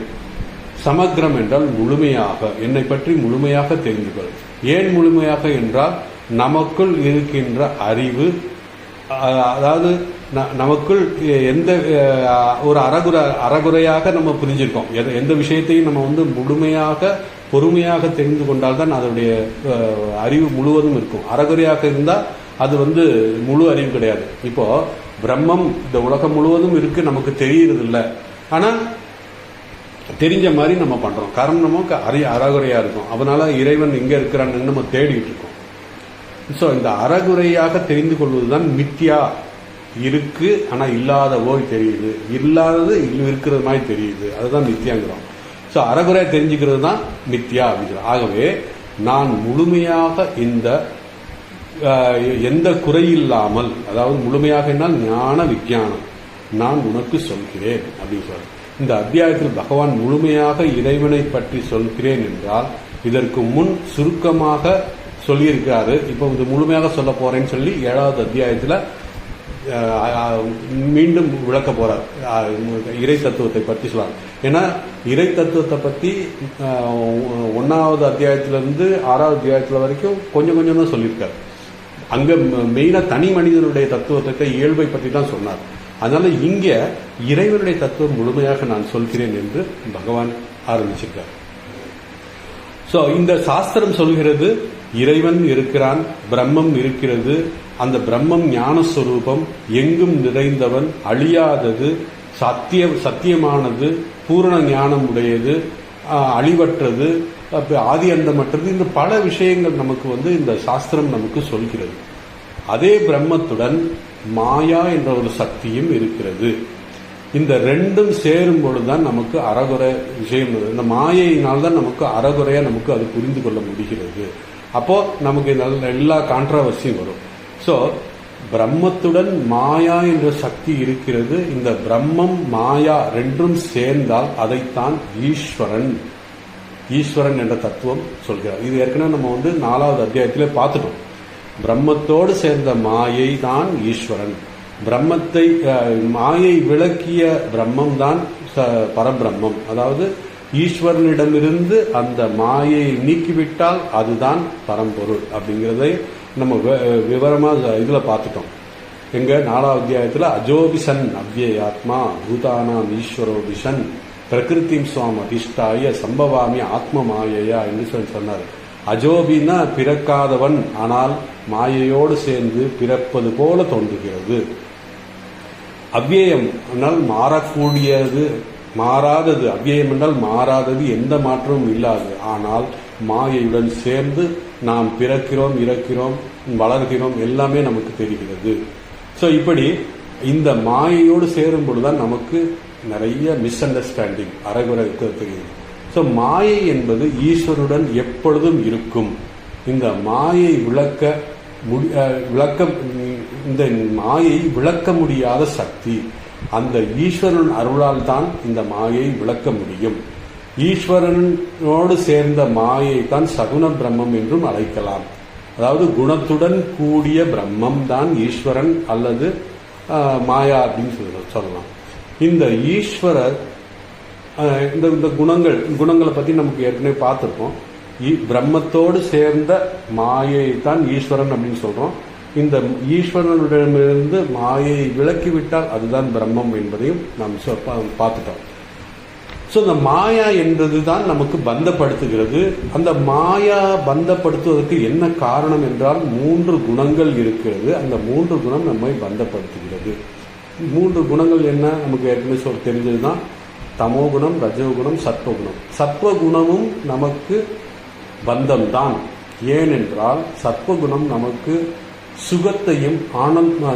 சமக்ரம் என்றால் முழுமையாக, என்னை பற்றி முழுமையாக தெரிந்து கொள். ஏன் முழுமையாக என்றால் நமக்குள் இருக்கின்ற அறிவு, அதாவது நமக்குள் எந்த ஒரு அறகுறையாக நம்ம புரிஞ்சிருக்கோம். எந்த விஷயத்தையும் நம்ம முழுமையாக பொறுமையாக தெரிந்து கொண்டால்தான் அதனுடைய அறிவு முழுவதும் இருக்கும். அறகுறையாக இருந்தால் அது முழு அறிவு கிடையாது. இப்போ பிரம்மம் இந்த உலகம் முழுவதும் இருக்கு, நமக்கு தெரியறது இல்லை, ஆனா தெரிஞ்ச மாதிரி நம்ம பண்றோம். காரணம் நமக்கு அறகுறையா இருக்கும். அதனால இறைவன் எங்க இருக்கிறான்னு நம்ம தேடிட்டு இருக்கோம். சோ இந்த அறகுறையாக தெரிந்து கொள்வதுதான் மித்யா. இருக்கு ஆனா இல்லாத போய் தெரியுது, இல்லாதது இருக்கிறது மாதிரி தெரியுது, அதுதான் மித்யாங்கிறோம். சோ அறகுறையா தெரிஞ்சுக்கிறது தான் மித்யா அப்படிங்கிறோம். ஆகவே நான் முழுமையாக இந்த எந்த குறையில்லாமல், அதாவது முழுமையாக என்னால் ஞான விஞ்ஞானம் நான் உனக்கு சொல்கிறேன் அப்படின்னு சொல்றேன். இந்த அத்தியாயத்தில் பகவான் முழுமையாக இறைவனை பற்றி சொல்கிறேன் என்றால் இதற்கு முன் சுருக்கமாக சொல்லியிருக்காரு. இப்போ முழுமையாக சொல்ல போறேன்னு சொல்லி 7வது அத்தியாயத்தில் மீண்டும் விளக்க போறார். இறை தத்துவத்தை பற்றி சொல்றாங்க. ஏன்னா இறை தத்துவத்தை பத்தி 1வது அத்தியாயத்திலிருந்து 6வது அத்தியாயத்துல வரைக்கும் கொஞ்சம் கொஞ்சம் தான் சொல்லியிருக்காரு. அங்க மெயினா தனி மனிதனுடைய தத்துவத்தை, இயல்பை பற்றி தான் சொன்னார். அதனால இங்க இறைவனுடைய தத்துவம் முழுமையாக நான் சொல்கிறேன் என்று பகவான் ஆரம்பிச்சிருக்கார். சோ இந்த சாஸ்திரம் சொல்கிறது இறைவன் இருக்கிறான், பிரம்மம் இருக்கிறது, அந்த பிரம்மம் ஞானஸ்வரூபம், எங்கும் நிறைந்தவன், அழியாதது, சத்தியமானது, பூரண ஞானம் உடையது, அழிவற்றது, ஆதி அந்தமற்றது, இந்த பல விஷயங்கள் நமக்கு இந்த சாஸ்திரம் நமக்கு சொல்கிறது. அதே பிரம்மத்துடன் மாயா என்ற ஒரு சக்தியும் இருக்கிறது. இந்த ரெண்டும் சேரும் பொழுதுதான் நமக்கு அறகுறை விஷயம், இந்த மாயையினால்தான் நமக்கு அறகுறையா நமக்கு அது புரிந்து கொள்ள முடிகிறது. அப்போ நமக்கு எல்லா கான்ட்ராவர்சியும் வரும். சோ பிரம்மத்துடன் மாயா என்ற சக்தி இருக்கிறது. இந்த பிரம்மம் மாயா ரெண்டும் சேர்ந்தால் அதைத்தான் ஈஸ்வரன் என்ற தத்துவம் சொல்கிறார். இது ஏற்கனவே நம்ம 4வது அத்தியாயத்திலே பார்த்துட்டோம். பிரம்மத்தோடு சேர்ந்த மாயை தான் ஈஸ்வரன். பிரம்மத்தை மாயை விளக்கிய பிரம்மம் தான் பரபிரம்மம். அதாவது ஈஸ்வரனிடமிருந்து அந்த மாயை நீக்கிவிட்டால் அதுதான் பரம்பொருள் அப்படிங்கிறதை நம்ம விவரமா இதுல பார்த்துட்டோம். எங்க 4வது அத்தியாயத்துல அஜோபிசன் அவ்யயாத்மா பூதானாம் ஈஸ்வரோபிசன் பிரகிருதிம் சுவாம் அதிஷ்டாய சம்பவாமி ஆத்ம மாயையா என்று சொன்னார். அஜோபின்னா பிறக்காதவன், ஆனால் மாயையோடு சேர்ந்து பிறப்பது போல தோன்றுகிறது. அவ்யயம் ஆனால் மாறக்கூடியது, மாறாதது. அவ்வியம் என்றால் மாறாதது, எந்த மாற்றமும் இல்லாது. ஆனால் மாயையுடன் சேர்ந்து நாம் பிறக்கிறோம், இறக்கிறோம், வளர்கிறோம், எல்லாமே நமக்கு தெரிகிறது. ஸோ இப்படி இந்த மாயையோடு சேரும் பொழுதுதான் நமக்கு நிறைய மிஸ் அண்டர்ஸ்டாண்டிங், அரைகுறை தெரியுது. ஸோ மாயை என்பது ஈஸ்வருடன் எப்பொழுதும் இருக்கும். இந்த மாயை இந்த மாயை விளக்க முடியாத சக்தி. அந்த ஈஸ்வரன் அருளால் தான் இந்த மாயை விளக்க முடியும். ஈஸ்வரனோடு சேர்ந்த மாயை தான் சகுன பிரம்மம் என்றும் அழைக்கலாம். அதாவது குணத்துடன் கூடிய பிரம்மம் தான் ஈஸ்வரன் அல்லது மாயா அப்படின்னு சொல்லலாம். இந்த ஈஸ்வரர் இந்த குணங்களை பத்தி நமக்கு ஏற்கனவே பார்த்திருக்கோம். பிரம்மத்தோடு சேர்ந்த மாயை தான் ஈஸ்வரன் அப்படின்னு சொல்றோம். இந்த ஈஸ்வரனிடமிருந்து மாயை விலக்கிவிட்டால் அதுதான் பிரம்மம் என்பதையும் நாம் பார்த்துட்டோம். ஸோ இந்த மாயா என்பதுதான் நமக்கு பந்தப்படுத்துகிறது. அந்த மாயா பந்தப்படுத்துவதற்கு என்ன காரணம் என்றால் 3 குணங்கள் இருக்கிறது. அந்த 3 குணம் நம்மை பந்தப்படுத்துகிறது. 3 குணங்கள் என்ன நமக்கு ஏற்கனவே தெரிஞ்சதுதான். தமோகுணம், ரஜோகுணம், சத்வகுணம். சத்வகுணமும் நமக்கு பந்தம்தான். ஏனென்றால் சத்வகுணம் நமக்கு சுகத்தையும்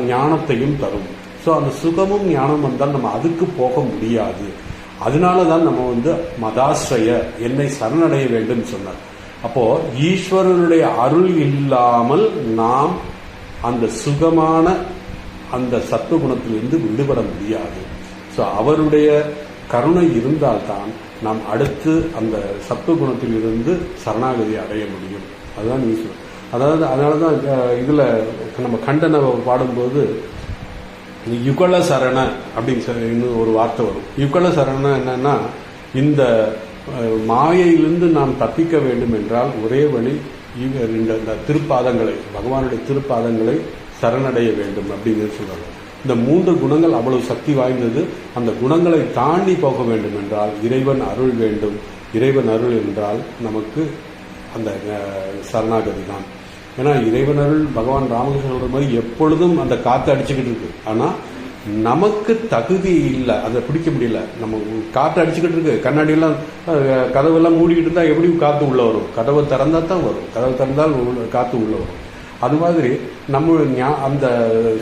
ஞானத்தையும் தரும். ஸோ அந்த சுகமும் ஞானம் வந்தால் நம்ம அதுக்கு போக முடியாது. அதனாலதான் நம்ம மதாஸ்ரய, என்னை சரணடைய வேண்டும் சொன்னார். அப்போ ஈஸ்வரனுடைய அருள் இல்லாமல் நாம் அந்த சுகமான அந்த சத்துவகுணத்திலிருந்து விடுபட முடியாது. ஸோ அவருடைய கருணை இருந்தால்தான் நாம் அடுத்து அந்த சத்துவகுணத்தில் இருந்து சரணாகதி அடைய முடியும். அதுதான் ஈஸ்வரன். அதாவது அதனாலதான் இதுல நம்ம கண்டன பாடும்போது யுகல சரண அப்படின்னு ஒரு வார்த்தை வரும். யுகல சரண என்னன்னா, இந்த மாயையிலிருந்து நாம் தப்பிக்க வேண்டும் என்றால் ஒரே வழி இந்த திருப்பாதங்களை, பகவானுடைய திருப்பாதங்களை சரணடைய வேண்டும் அப்படின்னு சொல்றாங்க. இந்த 3 குணங்கள் அவ்வளவு சக்தி வாய்ந்தது. அந்த குணங்களை தாண்டி போக வேண்டும் என்றால் இறைவன் அருள் வேண்டும். இறைவன் அருள் என்றால் நமக்கு அந்த சரணாகதி தான். ஏன்னா இறைவன் அருள் பகவான் ராமகிருஷ்ணன் சொல்ற மாதிரி எப்பொழுதும் அந்த காத்து அடிச்சுக்கிட்டு இருக்கு. ஆனா நமக்கு தகுதி இல்லை, அதை பிடிக்க முடியல. நம்ம காற்று அடிச்சுக்கிட்டு இருக்கு, கண்ணாடியெல்லாம் கதவெல்லாம் மூடிக்கிட்டு இருந்தா எப்படி காத்து உள்ள வரும்? கதவை திறந்தா தான் வரும். கதவை திறந்தால் காத்து உள்ள வரும். அது மாதிரி நம்ம அந்த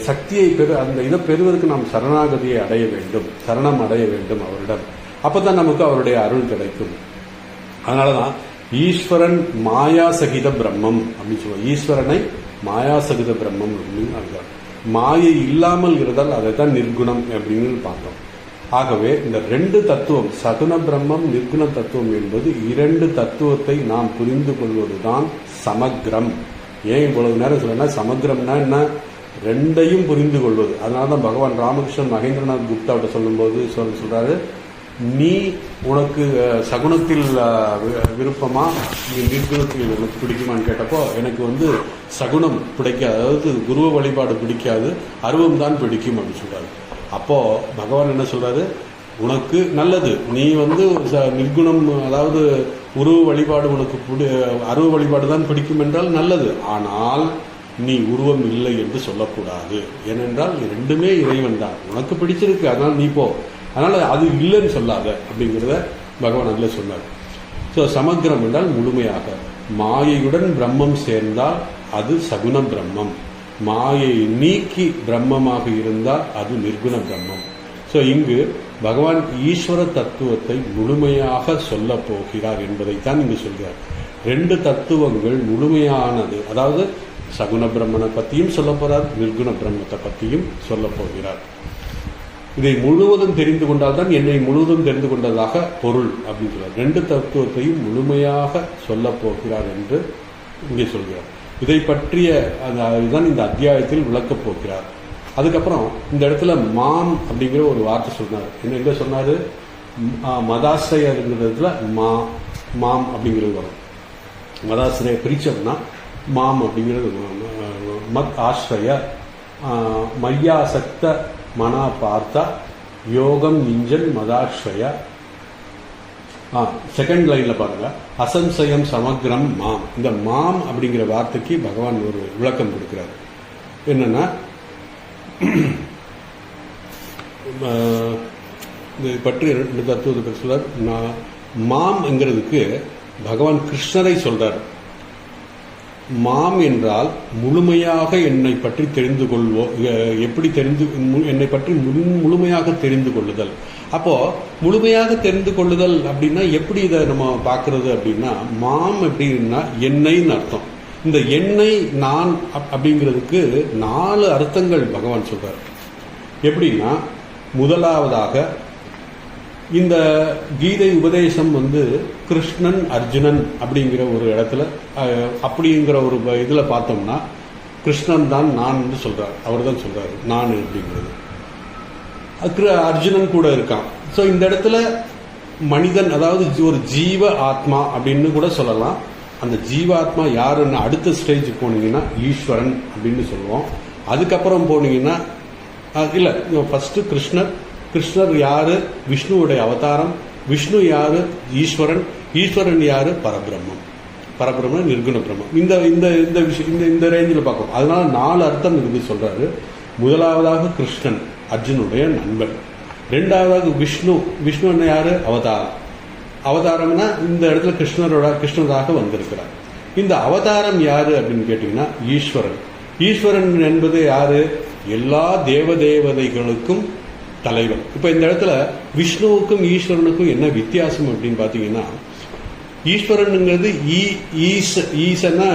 சக்தியை அந்த இதை பெறுவதற்கு நாம் சரணாகதியை அடைய வேண்டும், சரணம் அடைய வேண்டும் அவரிடம். அப்பதான் நமக்கு அவருடைய அருள் கிடைக்கும். அதனாலதான் ஈஸ்வரன் மாயாசகித பிரம்மம் அப்படின்னு சொல்லுவோம். ஈஸ்வரனை மாயாசகித பிரம்மம் அப்படின்னு அர்த்தம். மாயை இல்லாமல் இருந்தால் அதைத்தான் நிர்குணம் அப்படின்னு பார்த்தோம். ஆகவே இந்த 2 தத்துவம், சகுன பிரம்மம், நிர்குண தத்துவம் என்பது 2 தத்துவத்தை நாம் புரிந்து கொள்வதுதான் சமக்ரம். ஏன் இவ்வளவு நேரம் சொல்ல சமக்ரம்னா என்ன? 2ஐயும் புரிந்து கொள்வது. அதனாலதான் பகவான் ராமகிருஷ்ணன் மகேந்திரநாத் குப்தாவிட்ட சொல்லும்போது சொல்றாரு, நீ உனக்கு சகுனத்தில் விருப்பமா, நீ நிர்குணத்தில் உனக்கு பிடிக்குமான்னு கேட்டப்போ எனக்கு சகுனம் பிடிக்காது, அதாவது குருவ வழிபாடு பிடிக்காது, அருவம் தான் பிடிக்கும் அப்படின்னு சொல்றாரு. அப்போ பகவான் என்ன சொல்றாரு, உனக்கு நல்லது, நீ நிர்குணம், அதாவது உருவ வழிபாடு உனக்கு அருவ வழிபாடு தான் பிடிக்கும் என்றால் நல்லது. ஆனால் நீ உருவம் இல்லை என்று சொல்லக்கூடாது. ஏனென்றால் 2மே இறைவன் தான். உனக்கு பிடிச்சிருக்கு, அதனால் நீ போ. அதனால அது இல்லைன்னு சொல்லாத அப்படிங்கிறத பகவான் அதில் சொன்னார். ஸோ சமக்ரம் என்றால் முழுமையாக. மாயையுடன் பிரம்மம் சேர்ந்தால் அது சகுன பிரம்மம். மாயை நீக்கி பிரம்மமாக இருந்தால் அது நிர்குண பிரம்மம். ஸோ இங்கு பகவான் ஈஸ்வர தத்துவத்தை முழுமையாக சொல்ல போகிறார் என்பதைத்தான் இங்கு சொல்கிறார். 2 தத்துவங்கள் முழுமையானது, அதாவது சகுன பிரம்மனை பற்றியும் சொல்ல போறார், நிர்குண பிரம்மத்தை பற்றியும் சொல்ல போகிறார். இதை முழுவதும் தெரிந்து கொண்டால்தான் என்னை முழுவதும் தெரிந்து கொண்டதாக பொருள் அப்படின்னு சொல்றார். 2 தத்துவத்தையும் முழுமையாக சொல்ல போகிறார் என்று இங்கே சொல்கிறார். இதை பற்றிய இதுதான் இந்த அத்தியாயத்தில் விளக்கப் போகிறார். அதுக்கப்புறம் இந்த இடத்துல மாம் அப்படிங்கிற ஒரு வார்த்தை சொன்னார். எங்க சொன்னாரு? மதாசிரியங்கிறதுல மாம் அப்படிங்கிறது வரும். மதாசிரிய பிரிச்சோம்னா மாம் அப்படிங்கிறது மத் ஆசிரிய மையாசக்த மனா பார்த்தா யோகம் இஞ்சன் மதாஸ்ரய. செகண்ட் லைன்ல பாருங்க, அசம்சயம் சமக்ரம் மாம். இந்த மாம் அப்படிங்கிற வார்த்தைக்கு பகவான் ஒரு விளக்கம் கொடுக்கிறார். என்னன்னா இதை பற்றி 2 தத்துவத்தை சொல்றார். மாம்ங்கிறதுக்கு பகவான் கிருஷ்ணரை சொல்றார். மாம் என்றால் முழுமையாக என்னை பற்றி தெரிந்து கொள்வோம், எப்படி என்னை பற்றி முழுமையாக தெரிந்து கொள்ளுதல். அப்போ முழுமையாக தெரிந்து கொள்ளுதல் அப்படின்னா எப்படி இதை நம்ம பார்க்கறது அப்படின்னா, மாம் எப்படின்னா என்னைன்னு அர்த்தம். இந்த என்னை நான் அப்படிங்கிறதுக்கு 4 அர்த்தங்கள் பகவான் சொல்றார். எப்படின்னா, முதலாவதாக இந்த கீதை உபதேசம் கிருஷ்ணன் அர்ஜுனன் அப்படிங்கிற ஒரு இடத்துல, அப்படிங்கிற ஒரு இதில் பார்த்தோம்னா கிருஷ்ணன் தான் நான் சொல்றார், அவர் தான் சொல்றாரு நான் அப்படிங்கிறது. அர்ஜுனன் கூட இருக்கான். ஸோ இந்த இடத்துல மனிதன், அதாவது ஒரு ஜீவ ஆத்மா அப்படின்னு கூட சொல்லலாம். அந்த ஜீவாத்மா யாருன்னு அடுத்த ஸ்டேஜுக்கு போனீங்கன்னா ஈஸ்வரன் அப்படின்னு சொல்லுவோம். அதுக்கப்புறம் போனீங்கன்னா இல்லை, ஃபர்ஸ்ட் கிருஷ்ணர் யாரு? விஷ்ணுவுடைய அவதாரம். விஷ்ணு யாரு? ஈஸ்வரன். ஈஸ்வரன் யாரு? பரபிரம்மம் நிர்குண பிரம்மம். இந்த இந்த இந்த விஷயம் இந்த ரேஞ்சில் பார்க்கணும். அதனால 4 அர்த்தம் இருக்கு சொல்றாரு. முதலாவதாக கிருஷ்ணன், அர்ஜுனுடைய நண்பன். 2வது விஷ்ணு என்ன யாரு? அவதாரம்னா இந்த இடத்துல கிருஷ்ணராக வந்திருக்கிறார். இந்த அவதாரம் யாரு அப்படின்னு கேட்டீங்கன்னா ஈஸ்வரன் என்பது யாரு? எல்லா தேவதைகளுக்கும் தலைவன். இப்ப இந்த இடத்துல விஷ்ணுவுக்கும் ஈஸ்வரனுக்கும் என்ன வித்தியாசம் அப்படின்னு பாத்தீங்கன்னா, ஈஸ்வரனுங்கிறது ஈசன்னா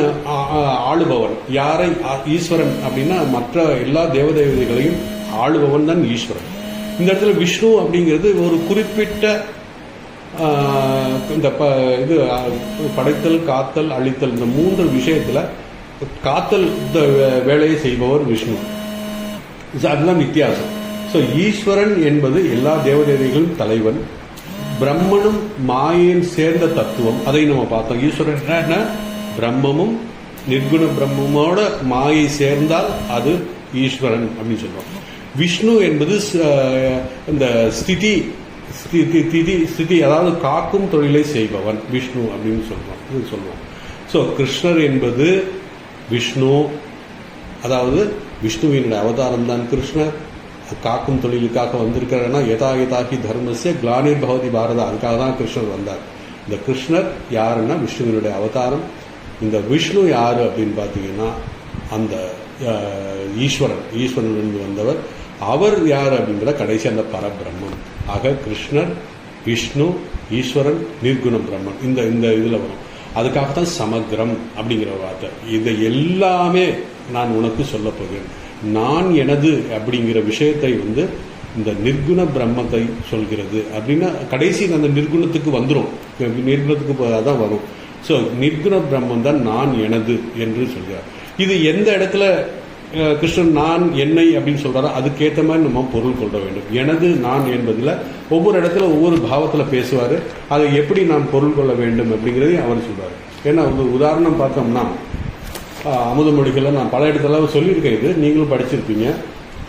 ஆளுபவன். யாரை? ஈஸ்வரன் அப்படின்னா மற்ற எல்லா தேவதைகளையும் ஆளுபவன் தான் ஈஸ்வரன். இந்த இடத்துல விஷ்ணு அப்படிங்கிறது ஒரு குறிப்பிட்ட இந்த இது படைத்தல், காத்தல், அழித்தல், இந்த 3 விஷயத்துல காத்தல் வேலையை செய்பவர் விஷ்ணு. அதுதான் வித்தியாசம். ஸோ ஈஸ்வரன் என்பது எல்லா தேவதைகளும் தலைவன். பிரம்மனும் மாயையும் சேர்ந்த தத்துவம், அதை நம்ம பார்த்தோம். ஈஸ்வரன் என்ன? பிரம்மமும் நிர்குண பிரம்மமோட மாயை சேர்ந்தால் அது ஈஸ்வரன் அப்படின்னு சொல்றோம். விஷ்ணு என்பது இந்த ஸ்திதி, அதாவது காக்கும் தொழிலை செய்பவன் விஷ்ணு அப்படின்னு சொல்றோம். ஸோ கிருஷ்ணர் என்பது விஷ்ணு, அதாவது விஷ்ணுவினுடைய அவதாரம் தான் கிருஷ்ணர். காக்கும் தொழிலுக்காக வந்திருக்கிறன்னா யதாகி தர்மஸ்ய கிளானிர் பவதி பாரத, அதுக்காக தான் கிருஷ்ணர் வந்தார். இந்த கிருஷ்ணர் யாருன்னா விஷ்ணுவினுடைய அவதாரம். இந்த விஷ்ணு யாரு அப்படின்னு பார்த்தீங்கன்னா அந்த ஈஸ்வரன் வந்தவர். அவர் யார் அப்படிங்கிற கடைசி அந்த பரபிரம்மன். ஆக கிருஷ்ணர், விஷ்ணு, ஈஸ்வரன், நிர்குண பிரம்மன் இந்த இந்த இதில் வரும். அதுக்காகத்தான் சமக்ரம் அப்படிங்கிற வார்த்தை. இதை எல்லாமே நான் உனக்கு சொல்ல போகிறேன். நான் எனது அப்படிங்கிற விஷயத்தை இந்த நிர்குண பிரம்மத்தை சொல்கிறது அப்படின்னா கடைசி அந்த நிர்குணத்துக்கு வந்துடும். நிர்குணத்துக்கு அதான் வரும். ஸோ நிர்குண பிரம்மம் தான் நான் எனது என்று சொல்கிறார். இது எந்த இடத்துல கிருஷ்ணன் நான் என்னை அப்படின்னு சொல்றாரோ அதுக்கேற்ற மாதிரி நம்ம பொருள் கொள்ள வேண்டும். எனது நான் என்பதில் ஒவ்வொரு இடத்துல ஒவ்வொரு பாவத்தில் பேசுவார். அதை எப்படி நாம் பொருள் கொள்ள வேண்டும் அப்படிங்கிறதையும் அவர் சொல்றாரு. ஏன்னா உதாரணம் பார்த்தோம்னா அமுதமொழிகளை நான் பல இடத்துல சொல்லியிருக்கேன், இது நீங்களும் படிச்சிருப்பீங்க.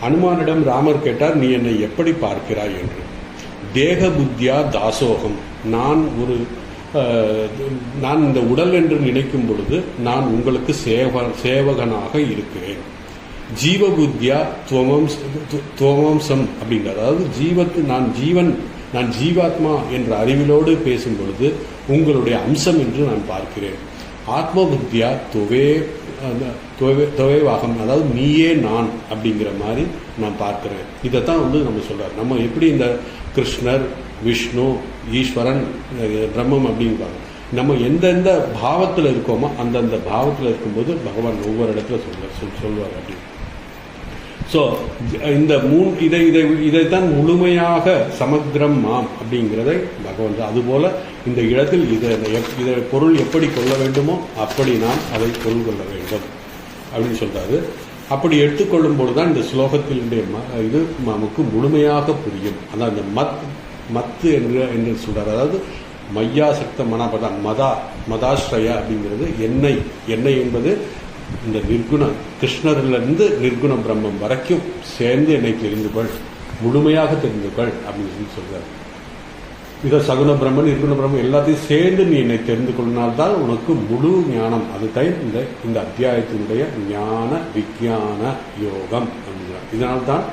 அனுமானிடம் ராமர் கேட்டார், நீ என்னை எப்படி பார்க்கிறாய் என்று. தேக புத்தியா தாசோகம், நான் இந்த உடல் என்று நினைக்கும் பொழுது நான் உங்களுக்கு சேவகனாக இருக்கிறேன். ஜீவபுத்தியா துவம்சம் அப்படிங்கிற, அதாவது நான் ஜீவாத்மா என்ற அறிவிலோடு பேசும் பொழுது உங்களுடைய அம்சம் என்று நான் பார்க்கிறேன். ஆத்ம புத்தியா துவேவாகம், அதாவது நீயே நான் அப்படிங்கிற மாதிரி நான் பார்க்கிறேன். இதைத்தான் நம்ம சொல்றாரு. நம்ம எப்படி இந்த கிருஷ்ணர், விஷ்ணு, ஈஸ்வரன், பிரம்மம் அப்படிங்கிறாங்க. நம்ம எந்தெந்த பாவத்தில் இருக்கோமோ அந்தந்த பாவத்தில் இருக்கும்போது பகவான் ஒவ்வொரு இடத்துல சொல்வார் அப்படின்னு. ஸோ இந்த இதைத்தான் முழுமையாக சமக்ரம் மாம் அப்படிங்கிறதை பகவான். அதுபோல இந்த இடத்தில் இதை பொருள் எப்படி கொள்ள வேண்டுமோ அப்படி நாம் அதை பொருள் கொள்ள வேண்டும் அப்படின்னு சொல்றாரு. அப்படி எடுத்துக்கொள்ளும் பொழுதுதான் இந்த ஸ்லோகத்தினுடைய இது நமக்கு முழுமையாக புரியும். அதான் இந்த மத்து என்று சொல்றாரு. அதாவது மையாசக்த மனபதம் மதாஸ்ரயா அப்படிங்கிறது எண்ணெய் என்பது இந்த நிர்குண கிருஷ்ணரிலிருந்து நிர்குண பிரம்மம் வரைக்கும் சேர்ந்து என்னை தெரிந்து கொள், முழுமையாக தெரிந்து கொள் அப்படின்னு சொல்றாரு. இதை சகுன பிரம்மன், நிர்குண பிரம்மன் எல்லாத்தையும் சேர்ந்து நீ என்னை தெரிந்து கொள்ளினால்தான் உனக்கு முழு ஞானம். அதுதான் இந்த அத்தியாயத்தினுடைய ஞான விஞ்ஞான யோகம் அப்படிங்கிறார். இதனால்தான்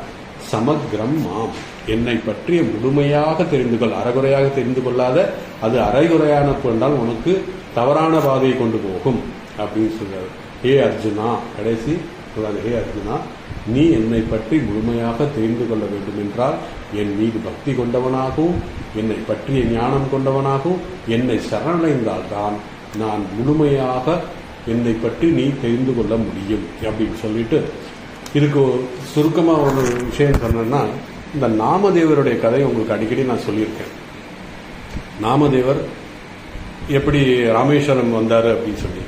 சமக்ரம் மாம் என்னை பற்றிய முழுமையாக தெரிந்து கொள். அறகுறையாக தெரிந்து கொள்ளாத, அது அரைகுறையான கொண்டால் உனக்கு தவறான பாதையை கொண்டு போகும் அப்படின்னு சொல்றாரு. ஹே அர்ஜுனா, கடைசி சொல்றாரு, ஹே அர்ஜுனா, நீ என்னை பற்றி முழுமையாக தெரிந்து கொள்ள வேண்டும் என்றால் என் மீது பக்தி கொண்டவனாகவும் என்னை பற்றிய ஞானம் கொண்டவனாகவும் என்னை சரணடைந்தால்தான் நான் முழுமையாக என்னை பற்றி நீ தெரிந்து கொள்ள முடியும் அப்படின்னு சொல்லிட்டு, இதுக்கு சுருக்கமாக ஒரு விஷயம் சொன்னேன்னா, இந்த நாமதேவருடைய கதையை உங்களுக்கு அடிக்கடி நான் சொல்லியிருக்கேன். நாமதேவர் எப்படி ராமேஸ்வரம் வந்தார் அப்படின்னு சொல்லி,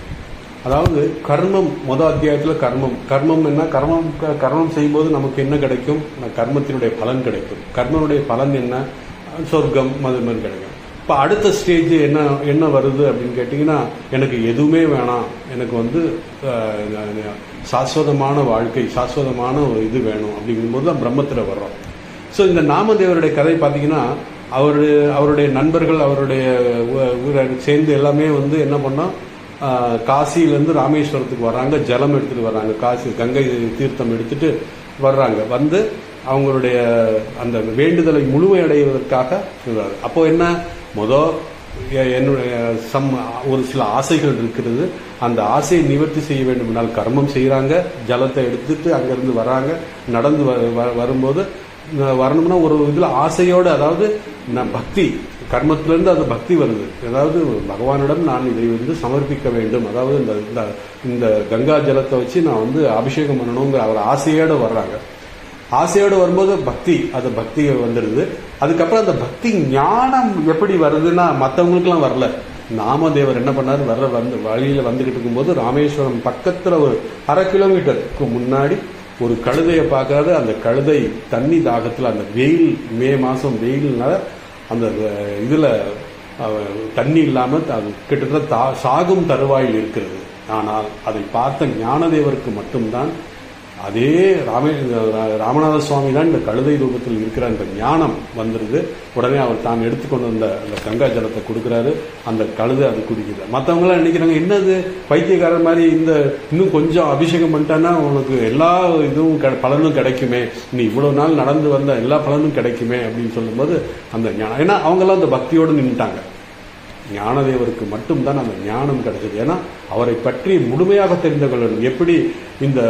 அதாவது கர்மம், முதல் அத்தியாயத்தில் கர்மம் என்ன, கர்மம் செய்யும்போது நமக்கு என்ன கிடைக்கும், கர்மத்தினுடைய பலன் கிடைக்கும். கர்மனுடைய பலன் என்ன, சொர்க்கம், அது மாதிரி கிடைக்கும். இப்போ அடுத்த ஸ்டேஜ் என்ன வருது அப்படின்னு கேட்டிங்கன்னா, எனக்கு எதுவுமே வேணாம், எனக்கு சாஸ்வதமான வாழ்க்கை, சாஸ்வதமான ஒரு இது வேணும் அப்படிங்கும்போது தான் பிரம்மத்தில் வர்றோம். ஸோ இந்த நாமதேவருடைய கதை பார்த்தீங்கன்னா, அவருடைய நண்பர்கள், அவருடைய சேர்ந்து எல்லாமே என்ன பண்ணோம், காசியிலேருந்து ராமேஸ்வரத்துக்கு வர்றாங்க, ஜலம் எடுத்துகிட்டு வர்றாங்க, காசி கங்கை தீர்த்தம் எடுத்துட்டு வர்றாங்க. அவங்களுடைய அந்த வேண்டுதலை முழுமையடைவதற்காக சொல்றாரு. அப்போ என்ன, என்னுடைய ஒரு சில ஆசைகள் இருக்கிறது, அந்த ஆசையை நிவர்த்தி செய்ய வேண்டும் என்றால் கர்மம் செய்கிறாங்க, ஜலத்தை எடுத்துட்டு அங்கேருந்து வராங்க, நடந்து வரும்போது வரணும்னா ஒரு இதில் ஆசையோடு, அதாவது பக்தி, கர்மத்திலிருந்து அது பக்தி வருது. அதாவது பகவானிடம் நான் இதை சமர்ப்பிக்க வேண்டும், அதாவது இந்த கங்கா ஜலத்தை வச்சு நான் அபிஷேகம் பண்ணணுங்கிற அவர் ஆசையோடு வர்றாங்க. ஆசையோடு வரும்போது பக்தி வந்துடுது. அதுக்கப்புறம் அந்த பக்தி ஞானம் எப்படி வருதுன்னா, மற்றவங்களுக்குலாம் வரல. நாமதேவர் என்ன பண்ணாரு, வழியில வந்துகிட்டு இருக்கும்போது ராமேஸ்வரம் பக்கத்துல ஒரு 1/2 கிலோமீட்டருக்கு முன்னாடி ஒரு கழுதையை பார்க்கறாரு. அந்த கழுதை தண்ணி தாகத்துல, அந்த வெயில், மே மாசம் வெயில்னால அந்த இதுல தண்ணி இல்லாம அது கிட்டத்தட்ட சாகும் தருவாயில் இருக்கிறது. ஆனால் அதை பார்த்த ஞானதேவருக்கு மட்டும்தான், அதே ராமநாத சுவாமி தான் இந்த கழுதை ரூபத்தில் இருக்கிற அந்த ஞானம் வந்துருது. உடனே அவர் தான் எடுத்துக்கொண்டு வந்த அந்த கங்கா ஜலத்தை கொடுக்குறாரு. அந்த கழுதை அது குடிக்குது. மற்றவங்களாம் நினைக்கிறாங்க, என்னது பைத்தியக்காரர் மாதிரி, இன்னும் கொஞ்சம் அபிஷேகம் பண்ணிட்டான்னா உனக்கு எல்லா இதுவும் பலனும் கிடைக்குமே, நீ இவ்வளவு நாள் நடந்து வந்த எல்லா பலனும் கிடைக்குமே அப்படின்னு சொல்லும்போது அந்த ஞானம், ஏன்னா அவங்கெல்லாம் அந்த பக்தியோடு நின்றுட்டாங்க. ஞானதேவருக்கு மட்டும்தான் அந்த ஞானம் கிடைச்சது. ஏன்னா அவரை பற்றி முழுமையாக தெரிந்து கொள்ளணும். எப்படி இந்த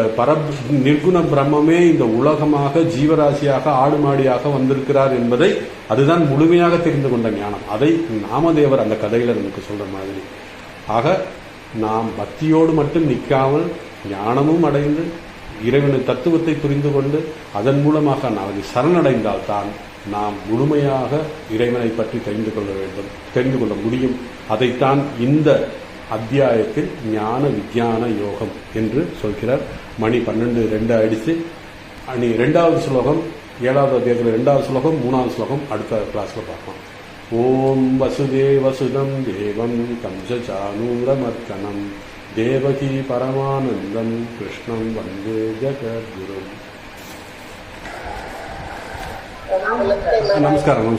நிர்குண பிரம்மே இந்த உலகமாக, ஜீவராசியாக, ஆடுமாடியாக வந்திருக்கிறார் என்பதை அதுதான் முழுமையாக தெரிந்து கொண்ட ஞானம். அதை நாமதேவர் அந்த கதையில நமக்கு சொல்ற மாதிரி. ஆக நாம் பக்தியோடு மட்டும் நிற்காமல் ஞானமும் அடைந்து இறைவனின் தத்துவத்தை புரிந்து கொண்டு அதன் மூலமாக அவனை சரணடைந்தால்தான் நாம் முழுமையாக இறைவனை பற்றி தெரிந்து கொள்ள முடியும். அதைத்தான் இந்த அத்தியாயத்தில் ஞான விஞ்ஞான யோகம் என்று சொல்கிறார். மணி 12:02 ஆயிடுச்சு. 2வது ஸ்லோகம், 7வது அத்தியாயத்தில் 2வது ஸ்லோகம், 3வது ஸ்லோகம் அடுத்த கிளாஸ்ல பார்ப்போம். ஓம் வசுதேவசுதம் தேவம் கம்சசானூரமர்த்தனம் தேவகி பரமானந்தம் கிருஷ்ணம் வந்தே ஜகத்குரும். நமஸ்காரம்.